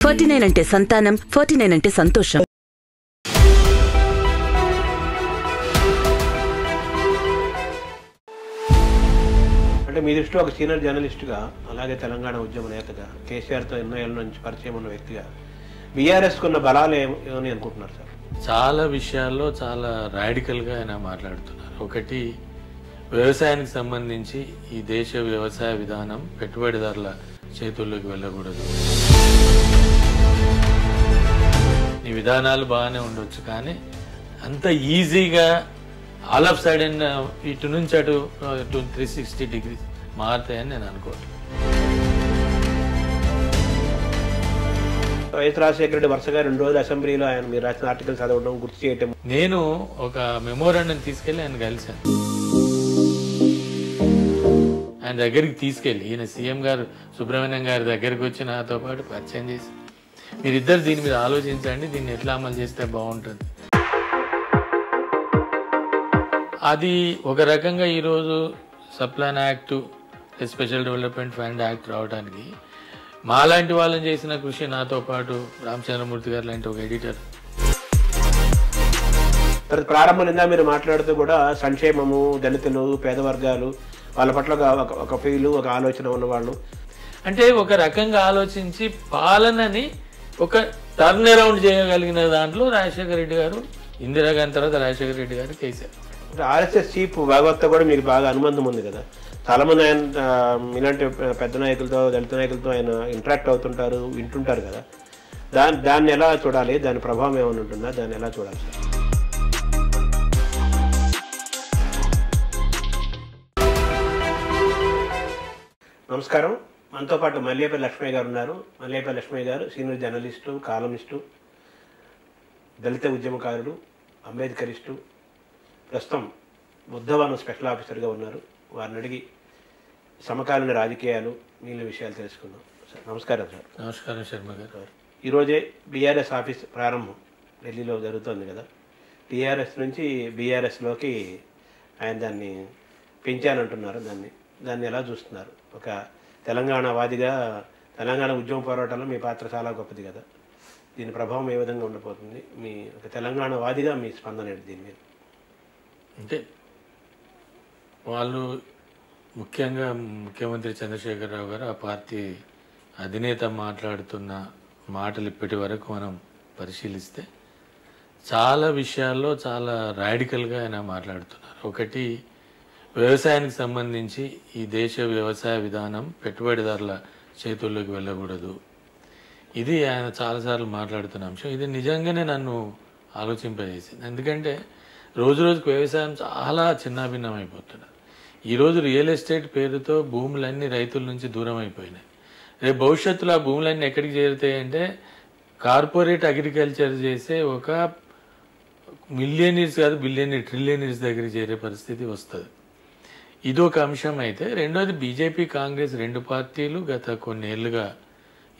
49 అంటే సంతానం, 49 అంటే సంతోషం. అంటే మీ దృష్టిలో ఒక సీనియర్ జర్నలిస్టుగా, అలాగే తెలంగాణ ఉద్యమ నేతగా, కేసీఆర్తో ఎన్నో ఏళ్ళ నుంచి పరిచయం ఉన్న వ్యక్తిగా బీఆర్ఎస్ కున్న బలాలు ఏమని అనుకుంటున్నారు సార్? చాలా విషయాల్లో చాలా రాడికల్గా ఆయన మాట్లాడుతున్నారు. ఒకటి, వ్యవసాయానికి సంబంధించి ఈ దేశ వ్యవసాయ విధానం పెట్టుబడిదారుల చేతుల్లోకి వెళ్ళకూడదు. ఈ విధానాలు బాగానే ఉండొచ్చు, కానీ అంత ఈజీగా ఆల్ ఆఫ్ సడన్ ఇటు నుంచి అటు 360 డిగ్రీస్ మారుతాయని నేను అనుకోవట్లేదు. వైఎస్ రాజశేఖర రెడ్డి వరుసగా 2 రోజులు అసెంబ్లీలో ఆయన మీరు రాసిన ఆర్టికల్ చదవడం, గుర్తు చేయటం. నేను ఒక మెమోరాండం తీసుకెళ్లి ఆయన కలిశాను. ఆయన దగ్గరికి తీసుకెళ్ళి, ఈయన సీఎం గారు సుబ్రహ్మణ్యం గారి దగ్గరికి వచ్చి నాతో పాటు పరిచయం చేసి, మీరిద్దరు దీని మీద ఆలోచించండి, దీన్ని ఎట్లా అమలు చేస్తే బాగుంటుంది. అది ఒక రకంగా ఈరోజు subplan act, special development fund act రావడానికి మాలాంటి వాళ్ళని చేసిన కృషి, నాతో పాటు రామచంద్రమూర్తి గారు లాంటి ఒక ఎడిటర్. ప్రారంభం నిందా మీరు మాట్లాడుతూ కూడా సంక్షేమము, దళితులు, పేద వర్గాలు, వాళ్ళ పట్ల ఒక ఫీలు, ఒక ఆలోచన ఉన్నవాళ్ళు, అంటే ఒక రకంగా ఆలోచించి పాలనని ఒక టర్న్ అరౌండ్ చేయగలిగిన దాంట్లో రాజశేఖర రెడ్డి గారు, ఇందిరాగాంధీ తర్వాత రాజశేఖర రెడ్డి గారు చేశారు. ఆర్ఎస్ఎస్ చీఫ్ భాగవత్తో కూడా మీకు బాగా అనుబంధం ఉంది కదా. చాలా మంది ఆయన ఇలాంటి పెద్ద నాయకులతో, దళిత నాయకులతో ఆయన ఇంటరాక్ట్ అవుతుంటారు, వింటుంటారు కదా. దాన్ని ఎలా చూడాలి? దాని ప్రభావం ఏమైనా ఉంటుందా? దాన్ని ఎలా చూడాలి సార్? నమస్కారం. మనతో పాటు మల్లేపల్లి లక్ష్మయ్య గారు ఉన్నారు. మల్లేపల్లి లక్ష్మయ్య గారు సీనియర్ జర్నలిస్టు, కాలమిస్టు, దళిత ఉద్యమకారుడు, అంబేద్కరిస్టు, ప్రస్తుతం బుద్ధవనం స్పెషల్ ఆఫీసర్గా ఉన్నారు. వారిని అడిగి సమకాలీన రాజకీయాలు, మిగిలిన విషయాలు తెలుసుకుందాం. సార్ నమస్కారం. సార్ నమస్కారం శర్మ గారు. ఈరోజే బీఆర్ఎస్ ఆఫీస్ ప్రారంభం ఢిల్లీలో జరుగుతుంది కదా. టీఆర్ఎస్ నుంచి బీఆర్ఎస్లోకి ఆయన దాన్ని పెంచానంటున్నారు. దాన్ని ఎలా చూస్తున్నారు? ఒక తెలంగాణ వాదిగా, తెలంగాణ ఉద్యమ పోరాటంలో మీ పాత్ర చాలా గొప్పది కదా. దీని ప్రభావం ఏ విధంగా ఉండబోతుంది? మీ ఒక తెలంగాణ వాదిగా మీ స్పందన ఏంటి దీని మీద? అంటే వాళ్ళు ముఖ్యంగా ముఖ్యమంత్రి చంద్రశేఖరరావు గారు, ఆ పార్టీ అధినేత మాట్లాడుతున్న మాటలు ఇప్పటి వరకు మనం పరిశీలిస్తే చాలా విషయాల్లో చాలా రాడికల్గా ఆయన మాట్లాడుతున్నారు. ఒకటి, వ్యవసాయానికి సంబంధించి ఈ దేశ వ్యవసాయ విధానం పెట్టుబడిదారుల చేతుల్లోకి వెళ్ళకూడదు. ఇది ఆయన చాలాసార్లు మాట్లాడుతున్న అంశం. ఇది నిజంగానే నన్ను ఆలోచింపజేసింది. ఎందుకంటే రోజు రోజుకు వ్యవసాయం చాలా చిన్నాభిన్నం అయిపోతున్నారు. ఈరోజు రియల్ ఎస్టేట్ పేరుతో భూములన్నీ రైతుల నుంచి దూరం అయిపోయినాయి. రేపు భవిష్యత్తులో ఆ భూములన్నీ ఎక్కడికి చేరుతాయంటే కార్పొరేట్ అగ్రికల్చర్ చేసే ఒక మిలియనీర్స్ కాదు, బిలియనీర్, ట్రిలియనీర్స్ దగ్గర చేరే పరిస్థితి వస్తుంది. ఇదొక అంశం. అయితే రెండోది, బీజేపీ, కాంగ్రెస్ 2 పార్టీలు గత కొన్నేళ్లుగా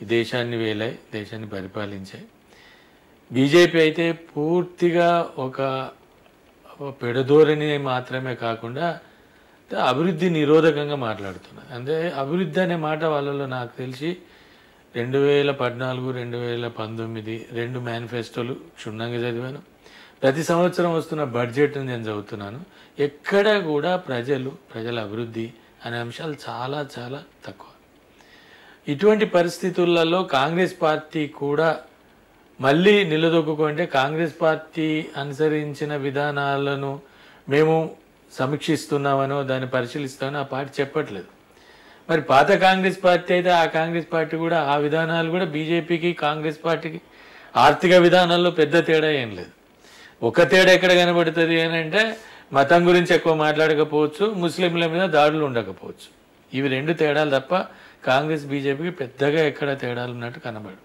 ఈ దేశాన్ని వేలాయి, దేశాన్ని పరిపాలించాయి. బీజేపీ అయితే పూర్తిగా ఒక పెడధోరణి మాత్రమే కాకుండా అభివృద్ధి నిరోధకంగా మాట్లాడుతున్నారు. అంటే అభివృద్ధి అనే మాట వాళ్ళలో నాకు తెలిసి 2014, 2019 2 మేనిఫెస్టోలు క్షుణ్ణంగా చదివాను. ప్రతి సంవత్సరం వస్తున్న బడ్జెట్ని నేను చదువుతున్నాను. ఎక్కడ కూడా ప్రజల అభివృద్ధి అనే అంశాలు చాలా చాలా తక్కువ. ఇటువంటి పరిస్థితులలో కాంగ్రెస్ పార్టీ కూడా మళ్ళీ నిలదొక్కుంటే, కాంగ్రెస్ పార్టీ అనుసరించిన విధానాలను మేము సమీక్షిస్తున్నామనో, దాన్ని పరిశీలిస్తామనో ఆ పార్టీ చెప్పట్లేదు. మరి పాత కాంగ్రెస్ పార్టీ అయితే ఆ కాంగ్రెస్ పార్టీ కూడా ఆ విధానాలు కూడా బీజేపీకి, కాంగ్రెస్ పార్టీకి ఆర్థిక విధానాల్లో పెద్ద తేడా ఏం లేదు. ఒక తేడా ఎక్కడ కనబడుతుంది అని అంటే, మతం గురించి ఎక్కువ మాట్లాడకపోవచ్చు, ముస్లింల మీద దాడులు ఉండకపోవచ్చు. ఇవి 2 తేడాలు తప్ప కాంగ్రెస్ బీజేపీకి పెద్దగా ఎక్కడ తేడాలు ఉన్నట్టు కనబడు.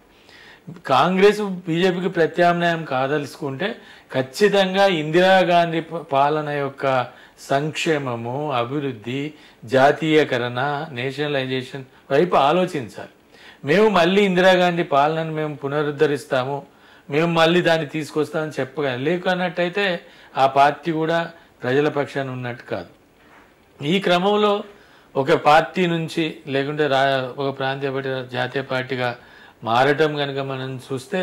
కాంగ్రెస్ బీజేపీకి ప్రత్యామ్నాయం కాదలుచుకుంటే ఖచ్చితంగా ఇందిరాగాంధీ పాలన యొక్క సంక్షేమము, అభివృద్ధి, జాతీయకరణ, నేషనలైజేషన్ వైపు ఆలోచించాలి. మేము మళ్ళీ ఇందిరాగాంధీ పాలనను మేము పునరుద్ధరిస్తాము, మేము మళ్ళీ దాన్ని తీసుకొస్తామని చెప్పగలం. లేకన్నట్టయితే ఆ పార్టీ కూడా ప్రజల పక్షాన ఉన్నట్టు కాదు. ఈ క్రమంలో ఒక పార్టీ నుంచి లేకుంటే ఒక ప్రాంతీయ పార్టీ జాతీయ పార్టీగా మారటం కనుక మనం చూస్తే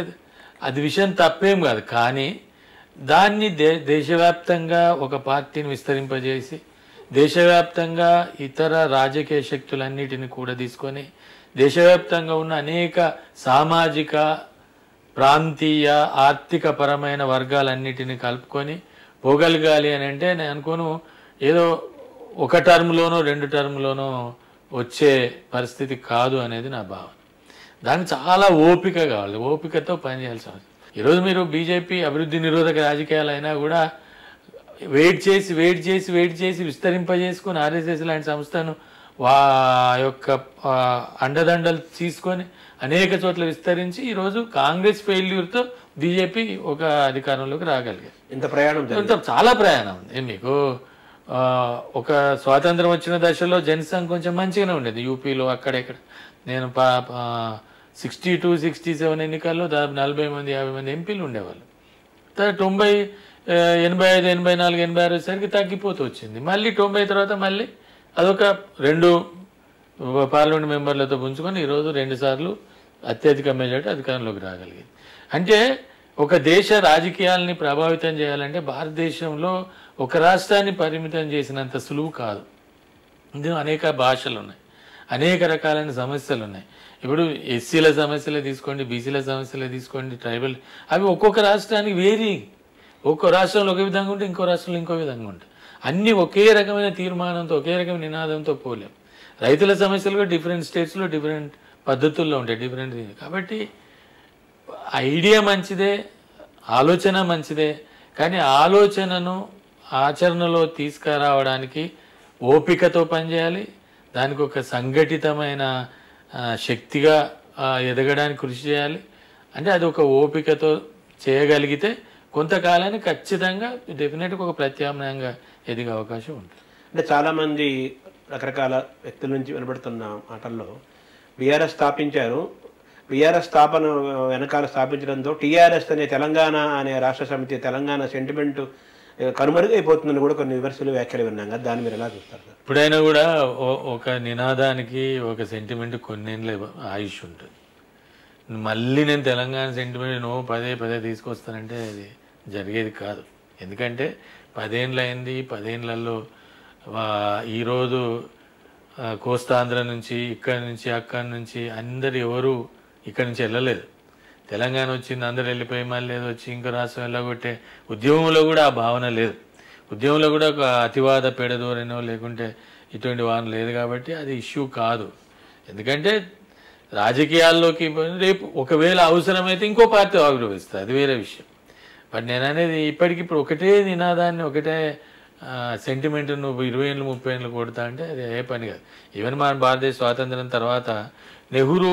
అది విషయం తప్పేం కాదు. కానీ దాన్ని దేశవ్యాప్తంగా ఒక పార్టీని విస్తరింపజేసి దేశవ్యాప్తంగా ఇతర రాజకీయ శక్తులన్నిటిని కూడా తీసుకొని దేశవ్యాప్తంగా ఉన్న అనేక సామాజిక ప్రాంతీయ ఆర్థిక పరమైన వర్గాలన్నిటిని కలుపుకొని పోగలగాలి అని అంటే నేను అనుకోను ఏదో ఒక టర్మ్లోనో 2 టర్మ్లోనో వచ్చే పరిస్థితి కాదు అనేది నా భావన. దానికి చాలా ఓపిక కావాలి, ఓపికతో పనిచేయాల్సి అవసరం. ఈరోజు మీరు బీజేపీ అభివృద్ధి నిరోధక రాజకీయాలు అయినా కూడా వెయిట్ చేసి విస్తరింపజేసుకొని ఆర్ఎస్ఎస్ లాంటి సంస్థను యొక్క అండదండలు తీసుకొని అనేక చోట్ల విస్తరించి ఈరోజు కాంగ్రెస్ ఫెయిల్యూర్తో బీజేపీ ఒక అధికారంలోకి రాగలిగారు. ఇంత ప్రయాణం చాలా ప్రయాణం ఉంది. మీకు ఒక స్వాతంత్రం వచ్చిన దశలో జనసంఘ్ కొంచెం మంచిగానే ఉండేది యూపీలో అక్కడెక్కడ. నేను 62, 67 ఎన్నికల్లో దాదాపు 40 మంది 50 మంది ఎంపీలు ఉండేవాళ్ళు. 90, 85, 84, 86 వచ్చేసరికి తగ్గిపోతూ వచ్చింది. మళ్ళీ 90 తర్వాత మళ్ళీ అదొక 2 పార్లమెంట్ మెంబర్లతో పుంజుకొని ఈరోజు 2 సార్లు అత్యధిక మెజార్టీ అధికారంలోకి రాగలిగింది. అంటే ఒక దేశ రాజకీయాలని ప్రభావితం చేయాలంటే భారతదేశంలో ఒక రాష్ట్రాన్ని పరిమితం చేసినంత సులువు కాదు. ఇందులో అనేక భాషలు ఉన్నాయి, అనేక రకాలైన సమస్యలు ఉన్నాయి. ఇప్పుడు ఎస్సీల సమస్యలే తీసుకోండి, బీసీల సమస్యలే తీసుకోండి, ట్రైబల్, అవి ఒక్కొక్క రాష్ట్రానికి వేరీ. ఒక్కో రాష్ట్రంలో ఒక విధంగా ఉంటే ఇంకో రాష్ట్రంలో ఇంకో విధంగా ఉంటాయి. అన్నీ ఒకే రకమైన తీర్మానంతో ఒకే రకమైన నినాదంతో పోలేం. రైతుల సమస్యలు కూడా డిఫరెంట్ స్టేట్స్లో డిఫరెంట్ పద్ధతుల్లో ఉంటాయి, డిఫరెంట్. కాబట్టి ఐడియా మంచిదే, ఆలోచన మంచిదే, కానీ ఆలోచనను ఆచరణలో తీసుకురావడానికి ఓపికతో పనిచేయాలి. దానికి ఒక సంఘటితమైన శక్తిగా ఎదగడానికి కృషి చేయాలి. అంటే అది ఒక ఓపికతో చేయగలిగితే కొంతకాలానికి ఖచ్చితంగా డెఫినెట్గా ఒక ప్రత్యామ్నాయంగా ఎదిగే అవకాశం ఉంటుంది. అంటే చాలామంది రకరకాల వ్యక్తుల నుంచి వినబడుతున్న మాటల్లో బీఆర్ఎస్ స్థాపించారు, బీఆర్ఎస్ స్థాపన వెనకాల స్థాపించడంతో టీఆర్ఎస్ అనే తెలంగాణ అనే రాష్ట్ర సమితి తెలంగాణ సెంటిమెంట్ కనుమరుగైపోతుందని కూడా కొన్ని విమర్శలు వ్యాఖ్యలు విన్నాం కదా, దాన్ని మీరు ఎలా చూస్తారు సార్? ఇప్పుడైనా కూడా ఒక నినాదానికి ఒక సెంటిమెంట్ కొన్నేళ్ళ ఆయుష్ ఉంటుంది. మళ్ళీ నేను తెలంగాణ సెంటిమెంట్ పదే తీసుకొస్తానంటే అది జరిగేది కాదు. ఎందుకంటే 10 ఏళ్ళు అయింది. 10 ఏళ్లలో ఈరోజు కోస్తాంధ్ర నుంచి అక్కడి నుంచి అందరు ఎవరు ఇక్కడి నుంచి వెళ్ళలేదు. తెలంగాణ వచ్చింది, అందరు వెళ్ళిపోయి మళ్ళీ ఏదో వచ్చి ఇంకో రాష్ట్రం వెళ్ళగొట్టే ఉద్యమంలో కూడా ఆ భావన లేదు. ఉద్యమంలో కూడా ఒక అతివాద పెడదోరనో లేకుంటే ఇటువంటి వాదన లేదు. కాబట్టి అది ఇష్యూ కాదు. ఎందుకంటే రాజకీయాల్లోకి రేపు ఒకవేళ అవసరమైతే ఇంకో పార్టీ ఆవిర్భవిస్తుంది, అది వేరే విషయం. బట్ నేను అనేది ఇప్పటికిప్పుడు ఒకటే నినాదాన్ని ఒకటే సెంటిమెంట్ నువ్వు 20 ఏళ్ళు 30 ఏళ్ళు కొడతా అంటే అది ఏ పని కాదు. ఈవెన్ మన భారతదేశ స్వాతంత్రం తర్వాత నెహ్రూ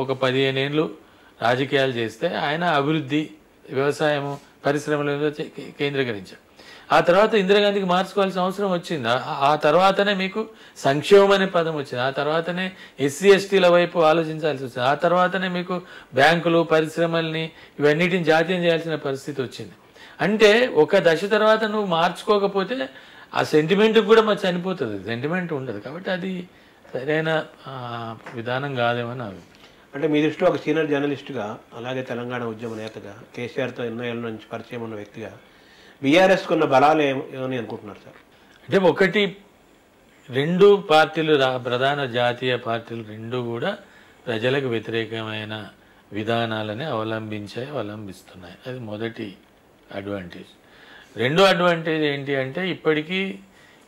ఒక 15 ఏళ్ళు రాజకీయాలు చేస్తే ఆయన అభివృద్ధి, వ్యవసాయము, పరిశ్రమల మీద కేంద్రీకరించాడు. ఆ తర్వాత ఇందిరాగాంధీకి మార్చుకోవాల్సిన అవసరం వచ్చింది. ఆ తర్వాతనే మీకు సంక్షేమం అనే పదం వచ్చింది. ఆ తర్వాతనే ఎస్సీ ఎస్టీల వైపు ఆలోచించాల్సి వచ్చింది. ఆ తర్వాతనే మీకు బ్యాంకులు, పరిశ్రమల్ని ఇవన్నిటిని జాతీయం చేయాల్సిన పరిస్థితి వచ్చింది. అంటే ఒక దశ తర్వాత నువ్వు మార్చుకోకపోతే ఆ సెంటిమెంట్కి కూడా మరి చనిపోతుంది, సెంటిమెంట్ ఉండదు. కాబట్టి అది సరైన విధానం కాదేమో నా అభిప్రాయం. అంటే మీ దృష్టిలో ఒక సీనియర్ జర్నలిస్టుగా, అలాగే తెలంగాణ ఉద్యమ నేతగా, కేసీఆర్తో ఎన్నో ఏళ్ళ నుంచి పరిచయం ఉన్న వ్యక్తిగా బీఆర్ఎస్కు ఉన్న బలాలు ఏమని అనుకుంటున్నారు సార్? అంటే ఒకటి, 2 పార్టీలు ప్రధాన జాతీయ పార్టీలు 2 కూడా ప్రజలకు వ్యతిరేకమైన విధానాలని అవలంబిస్తున్నాయి. అది మొదటి అడ్వాంటేజ్. రెండో అడ్వాంటేజ్ ఏంటి అంటే ఇప్పటికీ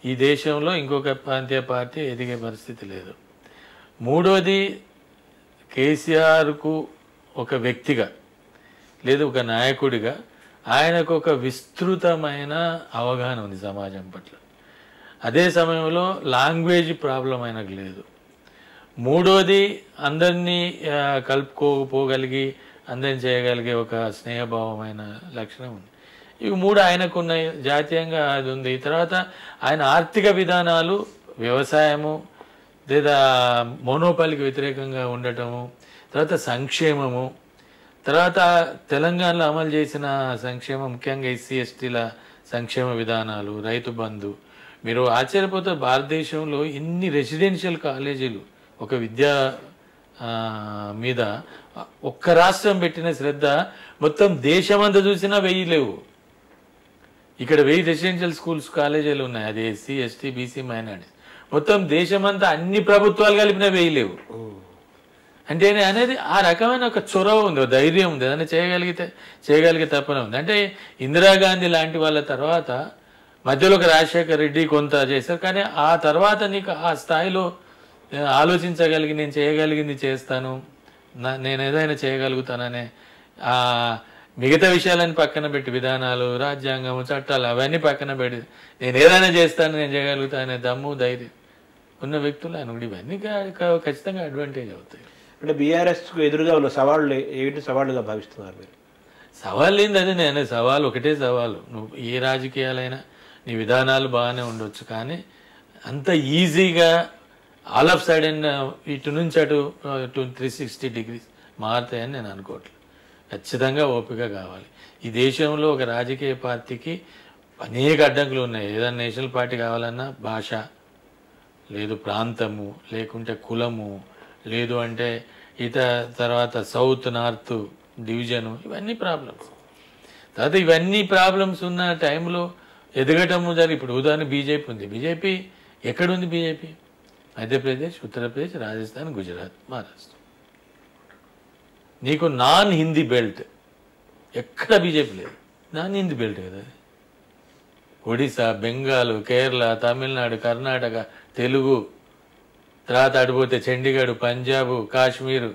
ఈ దేశంలో ఇంకొక ప్రాంతీయ పార్టీ ఎదిగే పరిస్థితి లేదు. మూడోది, కేసీఆర్కు ఒక వ్యక్తిగా లేదు ఒక నాయకుడిగా ఆయనకు ఒక విస్తృతమైన అవగాహన ఉంది సమాజం పట్ల. అదే సమయంలో లాంగ్వేజ్ ప్రాబ్లం ఆయనకు లేదు. మూడోది, అందరినీ కలుపుకోగలిగి అందరిని చేయగలిగే ఒక స్నేహభావమైన లక్షణం ఉంది. ఇవి 3 ఆయనకున్నాయి. జాతీయంగా అది ఉంది. తర్వాత ఆయన ఆర్థిక విధానాలు, వ్యవసాయము లేదా మోనోపాలికి వ్యతిరేకంగా ఉండటము, తర్వాత సంక్షేమము, తర్వాత తెలంగాణలో అమలు చేసిన సంక్షేమం, ముఖ్యంగా ఎస్సీ ఎస్టీల సంక్షేమ విధానాలు, రైతు బంధు. మీరు ఆశ్చర్యపోతే భారతదేశంలో ఇన్ని రెసిడెన్షియల్ కాలేజీలు, ఒక విద్యా మీద ఒక్క రాష్ట్రం పెట్టిన శ్రద్ధ మొత్తం దేశమంతా చూసినా 1000 లేవు. ఇక్కడ 1000 రెసిడెన్షియల్ స్కూల్స్ కాలేజీలు ఉన్నాయి, అది ఎస్సీ ఎస్టీ బీసీ మైనారిటీస్. మొత్తం దేశమంతా అన్ని ప్రభుత్వాలు కలిపిన 1000 లేవు. అంటే అనేది ఆ రకమైన ఒక చొరవ ఉంది, ఒక ధైర్యం ఉంది, ఏదైనా చేయగలిగే తప్పన ఉంది. అంటే ఇందిరాగాంధీ లాంటి వాళ్ళ తర్వాత మధ్యలో ఒక రాజశేఖర్ రెడ్డి కొంత చేశారు, కానీ ఆ తర్వాత నీకు ఆ స్థాయిలో ఆలోచించగలిగి నేను చేయగలిగింది చేస్తాను, నేను ఏదైనా చేయగలుగుతాననే ఆ మిగతా విషయాలని పక్కన పెట్టి, విధానాలు, రాజ్యాంగం, చట్టాలు అవన్నీ పక్కన పెట్టి నేను ఏదైనా చేస్తాను, నేను చేయగలుగుతానే దమ్ము ధైర్యం ఉన్న వ్యక్తులు అనుకుంటే ఇవన్నీ ఖచ్చితంగా అడ్వాంటేజ్ అవుతాయి. అంటే బీఆర్ఎస్కు ఎదురుగా ఉన్న సవాళ్ళు ఏంటి సవాళ్ళుగా భావిస్తున్నారు మీరు? సవాళ్ళు ఏంది, అదే నేను సవాలు ఒకటే సవాలు. నువ్వు ఏ రాజకీయాలైనా నీ విధానాలు బాగానే ఉండొచ్చు, కానీ అంత ఈజీగా ఆల్ ఆఫ్ సడన్ ఇటు నుంచి అటు 360 degrees మారుతాయని నేను అనుకోవట్లేదు. ఖచ్చితంగా ఓపిక కావాలి. ఈ దేశంలో ఒక రాజకీయ పార్టీకి అనేక అడ్డంకులు ఉన్నాయి. ఏదైనా నేషనల్ పార్టీ కావాలన్నా భాష లేదు, ప్రాంతము లేకుంటే కులము లేదు, అంటే తర్వాత సౌత్ నార్త్ డివిజను, ఇవన్నీ ప్రాబ్లమ్స్. తర్వాత ఇవన్నీ ప్రాబ్లమ్స్ ఉన్న టైంలో ఎదగటము జరిగి, ఇప్పుడు ఉదాహరణ బీజేపీ ఉంది. బీజేపీ ఎక్కడుంది? బీజేపీ మధ్యప్రదేశ్, ఉత్తరప్రదేశ్, రాజస్థాన్, గుజరాత్, మహారాష్ట్ర. నీకు నాన్ హిందీ బెల్ట్ ఎక్కడ బీజేపీ లేదు. నాన్ హిందీ బెల్ట్ కదా అది. ఒడిశా, బెంగాల్, కేరళ, తమిళనాడు, కర్ణాటక, తెలుగు, తర్వాత అడిపోతే చండీగఢ్, పంజాబ్, కాశ్మీరు,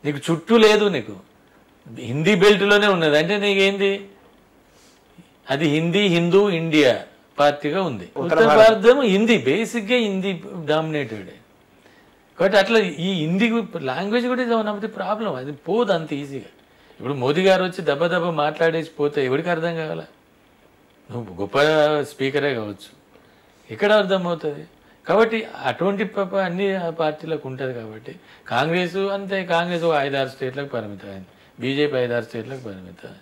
నీకు చుట్టూ లేదు. నీకు హిందీ బెల్ట్లోనే ఉన్నది. అంటే నీకేంది అది? హిందీ హిందూ ఇండియా పార్టీగా ఉంది. ఉత్తర భారతం హిందీ, బేసిక్గా హిందీ డామినేటెడ్. కాబట్టి అట్లా ఈ హిందీ లాంగ్వేజ్ కూడా ఇది వన్ ఆఫ్ ది ప్రాబ్లం. అది పోదు అంత ఈజీగా. ఇప్పుడు మోదీ గారు వచ్చి దెబ్బ మాట్లాడేసి పోతే ఎవరికి అర్థం కావాల? నువ్వు గొప్ప స్పీకరే కావచ్చు, ఎక్కడ అర్థమవుతుంది? కాబట్టి అటువంటి అన్ని పార్టీలకు ఉంటుంది. కాబట్టి కాంగ్రెస్ అంతే, కాంగ్రెస్ 5-6 స్టేట్లకు పరిమితమైంది, బీజేపీ 5-6 స్టేట్లకు పరిమితం.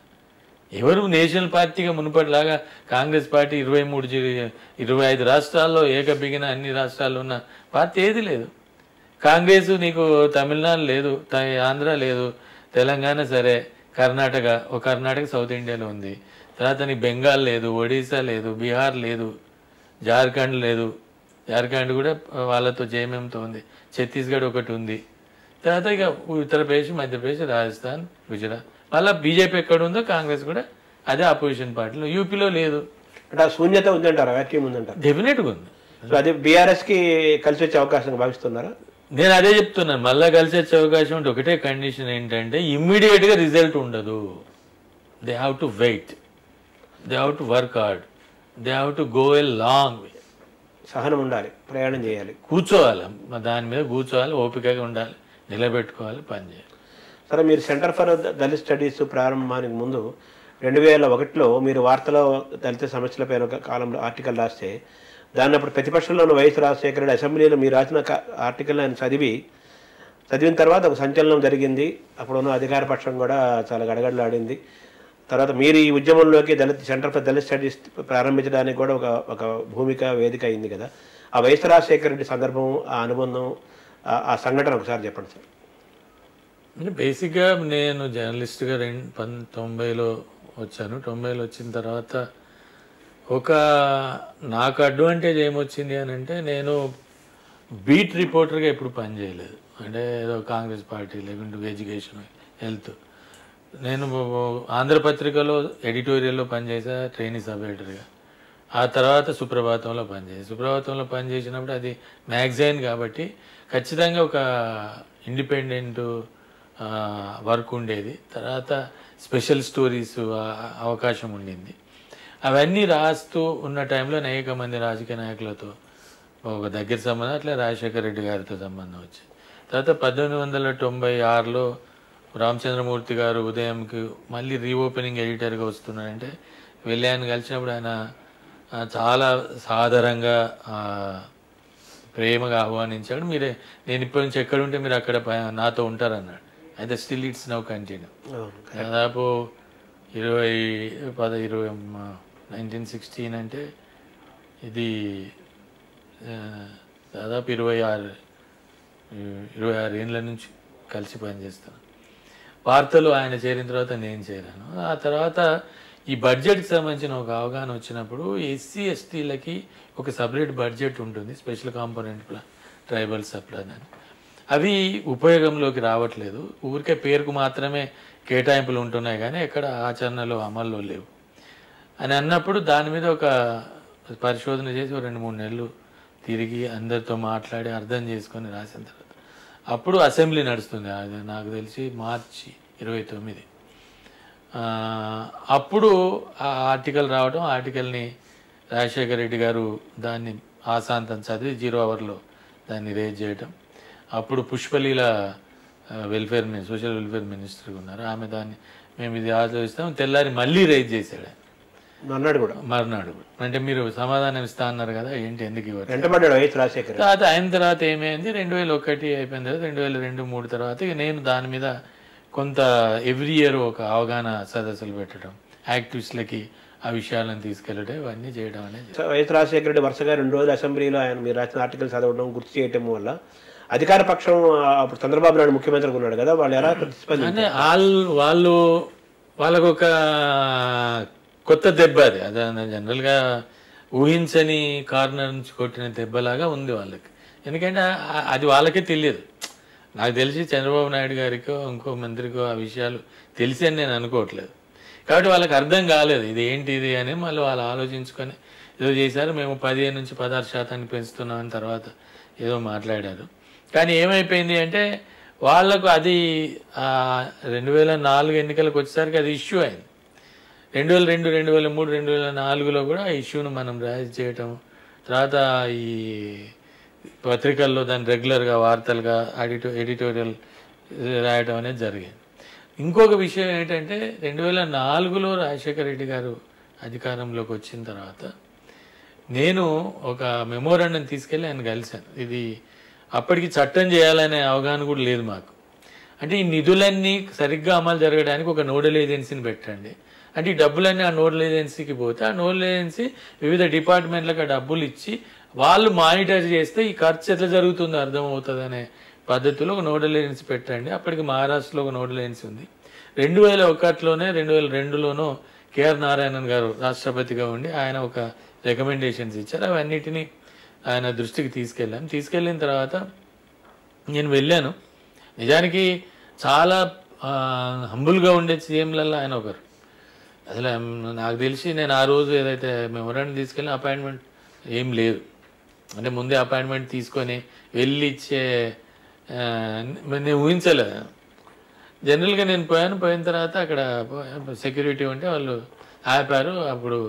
ఎవరు నేషనల్ పార్టీగా మునుపటిలాగా కాంగ్రెస్ పార్టీ 25 రాష్ట్రాల్లో ఏకబిగిన అన్ని రాష్ట్రాల్లో ఉన్న పార్టీ ఏది లేదు. కాంగ్రెస్ నీకు తమిళనాడు లేదు, ఆంధ్ర లేదు, తెలంగాణ సరే, కర్ణాటక సౌత్ ఇండియాలో ఉంది. తర్వాత నీకు బెంగాల్ లేదు, ఒడిశా లేదు, బీహార్ లేదు, జార్ఖండ్ లేదు, జార్ఖండ్ కూడా వాళ్ళతో జేఎంఎంతో ఉంది, ఛత్తీస్గఢ్ ఒకటి ఉంది. తర్వాత ఇక ఉత్తరప్రదేశ్, మధ్యప్రదేశ్, రాజస్థాన్, గుజరాత్. మళ్ళీ బీజేపీ ఎక్కడ ఉందో కాంగ్రెస్ కూడా అదే అపోజిషన్ పార్టీలో. యూపీలో లేదు. అంటే ఆ శూన్యత ఉందంటారా? వ్యాక్యూమ్ ఉందంటారా? డెఫినెట్గా ఉంది. సో అది బీఆర్ఎస్కి కలిసి వచ్చే అవకాశం భావిస్తున్నారా? నేను అదే చెప్తున్నాను, మళ్ళీ కలిసి వచ్చే అవకాశం ఉంటే ఒకటే కండిషన్ ఏంటంటే ఇమ్మీడియట్గా రిజల్ట్ ఉండదు. They have to wait, they have to work hard, they have to go a long way. సహనం ఉండాలి, ప్రయాణం చేయాలి, కూర్చోవాలి, దాని మీద కూర్చోవాలి, ఓపికగా ఉండాలి, నిలబెట్టుకోవాలి, పని చేయాలి. సరే, మీరు సెంటర్ ఫర్ దళిత్ స్టడీస్ ప్రారంభానికి ముందు 2001లో మీరు వార్తలో దళిత సమస్యలపై ఒక కాలంలో ఆర్టికల్ రాస్తే, దాన్ని అప్పుడు ప్రతిపక్షంలో ఉన్న వైఎస్ రాజశేఖర రెడ్డి అసెంబ్లీలో మీరు రాసిన ఆర్టికల్ ఆయన చదివిన తర్వాత ఒక సంచలనం జరిగింది. అప్పుడున్న అధికార పక్షం కూడా చాలా గడగడలాడింది. తర్వాత మీరు ఈ ఉద్యమంలోకి సెంటర్ ఫర్ దళిత్ స్టడీస్ ప్రారంభించడానికి కూడా ఒక భూమిక, వేదిక అయింది కదా. ఆ వైఎస్ రాజశేఖర రెడ్డి సందర్భం, ఆ అనుబంధం, ఆ సంఘటన ఒకసారి చెప్పండి సార్. అంటే బేసిక్గా నేను జర్నలిస్ట్గా 90లో వచ్చాను. 90లో వచ్చిన తర్వాత నాకు అడ్వాంటేజ్ ఏమొచ్చింది అని అంటే, నేను బీట్ రిపోర్టర్గా ఎప్పుడు పనిచేయలేదు. అంటే ఏదో కాంగ్రెస్ పార్టీ లేకుంటే ఎడ్యుకేషన్, హెల్త్. నేను ఆంధ్రపత్రికలో ఎడిటోరియల్లో పనిచేసా, ట్రైనీ సబ్ ఎడిటర్గా. ఆ తర్వాత సుప్రభాతంలో పనిచేసినప్పుడు అది మ్యాగజైన్ కాబట్టి ఖచ్చితంగా ఒక ఇండిపెండెంట్ వర్క్ ఉండేది. తర్వాత స్పెషల్ స్టోరీస్ అవకాశం ఉండింది. అవన్నీ రాస్తూ ఉన్న టైంలో అనేక మంది రాజకీయ నాయకులతో ఒక దగ్గర సంబంధం, అట్లా రాజశేఖర రెడ్డి గారితో సంబంధం వచ్చింది. తర్వాత 1896లో రామచంద్రమూర్తి గారు ఉదయంకి మళ్ళీ రీఓపెనింగ్ ఎడిటర్గా వస్తున్నారంటే వెళ్ళాను. కలిసినప్పుడు ఆయన చాలా సాధారణంగా ప్రేమగా ఆహ్వానించాడు. నేను ఇప్పటి నుంచి ఎక్కడుంటే మీరు అక్కడ నాతో ఉంటారన్నాడు. అయితే స్టిల్ ఇట్స్ నౌ కంటిన్యూ. దాదాపు 1916 అంటే ఇది దాదాపు 26 ఏళ్ళ నుంచి కలిసి పనిచేస్తాను. వార్తలు ఆయన చేరిన తర్వాత నేను చేరాను. ఆ తర్వాత ఈ బడ్జెట్కి సంబంధించిన ఒక అవగాహన వచ్చినప్పుడు ఎస్సీ ఎస్టీలకి ఒక సపరేట్ బడ్జెట్ ఉంటుంది, special component plan, tribal subplan అని. అవి ఉపయోగంలోకి రావట్లేదు, ఊరికే పేరుకు మాత్రమే కేటాయింపులు ఉంటున్నాయి కానీ ఎక్కడ ఆచరణలో అమల్లో లేవు అని అన్నప్పుడు దాని మీద ఒక పరిశోధన చేసి 2-3 నెలలు తిరిగి అందరితో మాట్లాడి అర్థం చేసుకొని రాసిన తర్వాత అప్పుడు అసెంబ్లీ నడుస్తుంది. అది నాకు తెలిసి మార్చి 29. అప్పుడు ఆ ఆర్టికల్ రావడం, ఆర్టికల్ని రాజశేఖర రెడ్డి గారు దాన్ని ఆశాంతం చదివి 0 అవర్లో దాన్ని రేజ్ చేయటం. అప్పుడు పుష్పలీల సోషల్ వెల్ఫేర్ మినిస్టర్ ఉన్నారు, ఆమె దాన్ని మేము ఇది ఆలోచిస్తాం తెల్లారి మళ్ళీ రేజ్ చేశాడు ఆయన మర్నాడు కూడా. అంటే మీరు సమాధానం ఇస్తా అన్నారు కదా, ఏంటి ఎందుకు ఇవ్వరు? తర్వాత అయిన తర్వాత ఏమైంది, 2001 అయిపోయిన తర్వాత 2002-03 తర్వాత ఇక నేను దాని మీద కొంత ఎవ్రీ ఇయర్ ఒక అవగాహన సదస్సులు పెట్టడం, యాక్టివిస్టులకి ఆ విషయాలను తీసుకెళ్ళడం, ఇవన్నీ చేయడం అనేది. వైఎస్ రాజశేఖర రెడ్డి వరుసగా 2 రోజులు అసెంబ్లీలో ఆయన మీరు రాసిన ఆర్టికల్ చదవడం, గుర్తు చేయటం వల్ల అధికార పక్షం అప్పుడు చంద్రబాబు నాయుడు ముఖ్యమంత్రిగా ఉన్నాడు కదా, వాళ్ళు ఎలా అంటే వాళ్ళకు ఒక కొత్త దెబ్బ అది. అదే జనరల్గా ఊహించని కార్నర్ నుంచి కొట్టిన దెబ్బలాగా ఉంది వాళ్ళకి. ఎందుకంటే అది వాళ్ళకే తెలియదు. నాకు తెలిసి చంద్రబాబు నాయుడు గారికో ఇంకో మంత్రికో ఆ విషయాలు తెలిసి అని నేను అనుకోవట్లేదు. కాబట్టి వాళ్ళకి అర్థం కాలేదు ఇది ఏంటిది అని. మళ్ళీ వాళ్ళు ఆలోచించుకొని ఏదో చేశారు. మేము 15 నుంచి 16% పెంచుతున్నామని తర్వాత ఏదో మాట్లాడారు. కానీ ఏమైపోయింది అంటే వాళ్లకు అది 2004 ఎన్నికలకు వచ్చేసరికి అది ఇష్యూ అయింది. 2002, 2003, 2004లో కూడా ఆ ఇష్యూను మనం రైజ్ చేయటం, తర్వాత ఈ పత్రికల్లో దాన్ని రెగ్యులర్గా వార్తలుగా ఎడిటోరియల్ రాయటం అనేది జరిగింది. ఇంకొక విషయం ఏంటంటే 2004లో రాజశేఖర రెడ్డి గారు అధికారంలోకి వచ్చిన తర్వాత నేను ఒక మెమోరాండం తీసుకెళ్ళి ఆయన కలిశాను. ఇది అప్పటికి చట్టం చేయాలనే అవగాహన కూడా లేదు మాకు. అంటే ఈ నిధులన్నీ సరిగ్గా అమలు జరగడానికి ఒక నోడల్ ఏజెన్సీని పెట్టండి. అంటే ఈ డబ్బులన్నీ ఆ నోడల్ ఏజెన్సీకి పోతే ఆ నోడల్ ఏజెన్సీ వివిధ డిపార్ట్మెంట్లకు ఆ డబ్బులు ఇచ్చి వాళ్ళు మానిటర్ చేస్తే ఈ ఖర్చు ఎట్లా జరుగుతుందో అర్థమవుతుంది అనే పద్ధతిలో ఒక నోడల్ ఏజెన్సీ పెట్టండి. అప్పటికి మహారాష్ట్రలో ఒక నోడల్ ఏజెన్సీ ఉంది. 2001లోనే 2002లోనో కేఆర్ నారాయణన్ గారు రాష్ట్రపతిగా ఉండి ఆయన ఒక రికమెండేషన్స్ ఇచ్చారు. అవన్నిటినీ ఆయన దృష్టికి తీసుకెళ్ళిన తర్వాత నేను వెళ్ళాను. నిజానికి చాలా హంబుల్గా ఉండే సీఎంలలో ఆయన ఒకరు. అసలు నాకు తెలిసి నేను ఆ రోజు ఏదైతే మెమోరాండం తీసుకెళ్ళిన అపాయింట్మెంట్ ఏం లేదు. అంటే ముందే అపాయింట్మెంట్ తీసుకొని వెళ్ళి ఇచ్చే నేను ఊహించలేదు. జనరల్గా నేను పోయిన తర్వాత అక్కడ సెక్యూరిటీ ఉంటే వాళ్ళు ఆపారు. అప్పుడు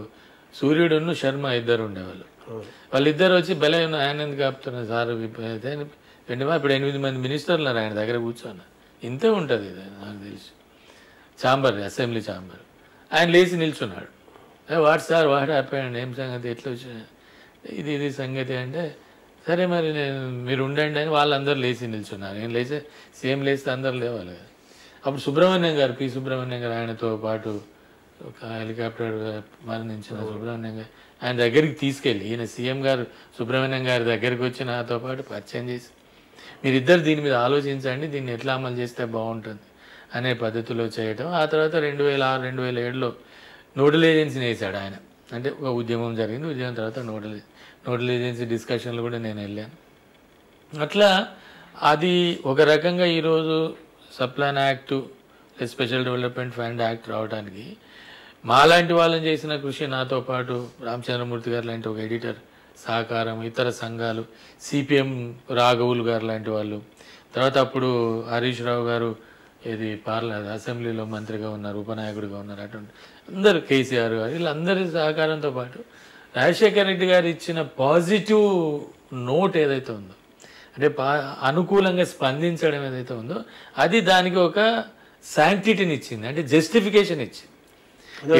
సూర్యుడును శర్మ ఇద్దరు ఉండేవాళ్ళు. వాళ్ళిద్దరు వచ్చి బలే ఆయన ఎందుకు ఆపుతున్నారు సార్, ఇప్పుడు 8 మంది మినిస్టర్లు ఆయన దగ్గర కూర్చోన్నారు. ఇంతే ఉంటుంది ఇది నాకు తెలిసి. Assembly chamber. ఆయన లేచి నిల్చున్నాడు. వాట్ సార్ వాట్ హ్యాపెండ్, ఏం సంగతి, ఎట్లా వచ్చి ఇది సంగతి అంటే సరే మరి మీరు ఉండండి అని వాళ్ళందరూ లేచి నిల్చున్నారు. నేను లేచి సీఎం లేస్తే అందరూ లేవాలి కదా. అప్పుడు పి సుబ్రహ్మణ్యం గారు ఆయనతో పాటు ఒక హెలికాప్టర్ మరణించిన సుబ్రహ్మణ్యం గారు ఆయన దగ్గరికి తీసుకెళ్ళి ఈయన సీఎం గారు సుబ్రహ్మణ్యం గారి దగ్గరికి వచ్చి నాతో పాటు పరిచయం చేసి మీరిద్దరు దీని మీద ఆలోచించండి, దీన్ని ఎట్లా అమలు చేస్తే బాగుంటుంది అనే పద్ధతిలో చేయటం. ఆ తర్వాత 2006, 2007లో నోడల్ ఏజెన్సీని వేశాడు ఆయన. అంటే ఒక ఉద్యమం జరిగింది. ఉద్యమం తర్వాత నోడల్ ఏజెన్సీ డిస్కషన్లు కూడా నేను వెళ్ళాను. అట్లా అది ఒక రకంగా ఈరోజు subplan act, special development fund act రావడానికి మాలాంటి వాళ్ళని చేసిన కృషి, నాతో పాటు రామచంద్రమూర్తి గారు లాంటి ఒక ఎడిటర్ సహకారం, ఇతర సంఘాలు, సిపిఎం రాఘవులు గారు లాంటి వాళ్ళు, తర్వాత అప్పుడు హరీష్ రావు గారు అసెంబ్లీలో మంత్రిగా ఉన్నారు, ఉపనాయకుడిగా ఉన్నారు, అటువంటి అందరు కేసీఆర్ గారు, వీళ్ళందరి సహకారంతో పాటు రాజశేఖర రెడ్డి గారు ఇచ్చిన పాజిటివ్ నోట్ ఏదైతే ఉందో, అంటే అనుకూలంగా స్పందించడం ఏదైతే ఉందో అది దానికి ఒక శాంక్టిటీని ఇచ్చింది, అంటే జస్టిఫికేషన్ ఇచ్చింది,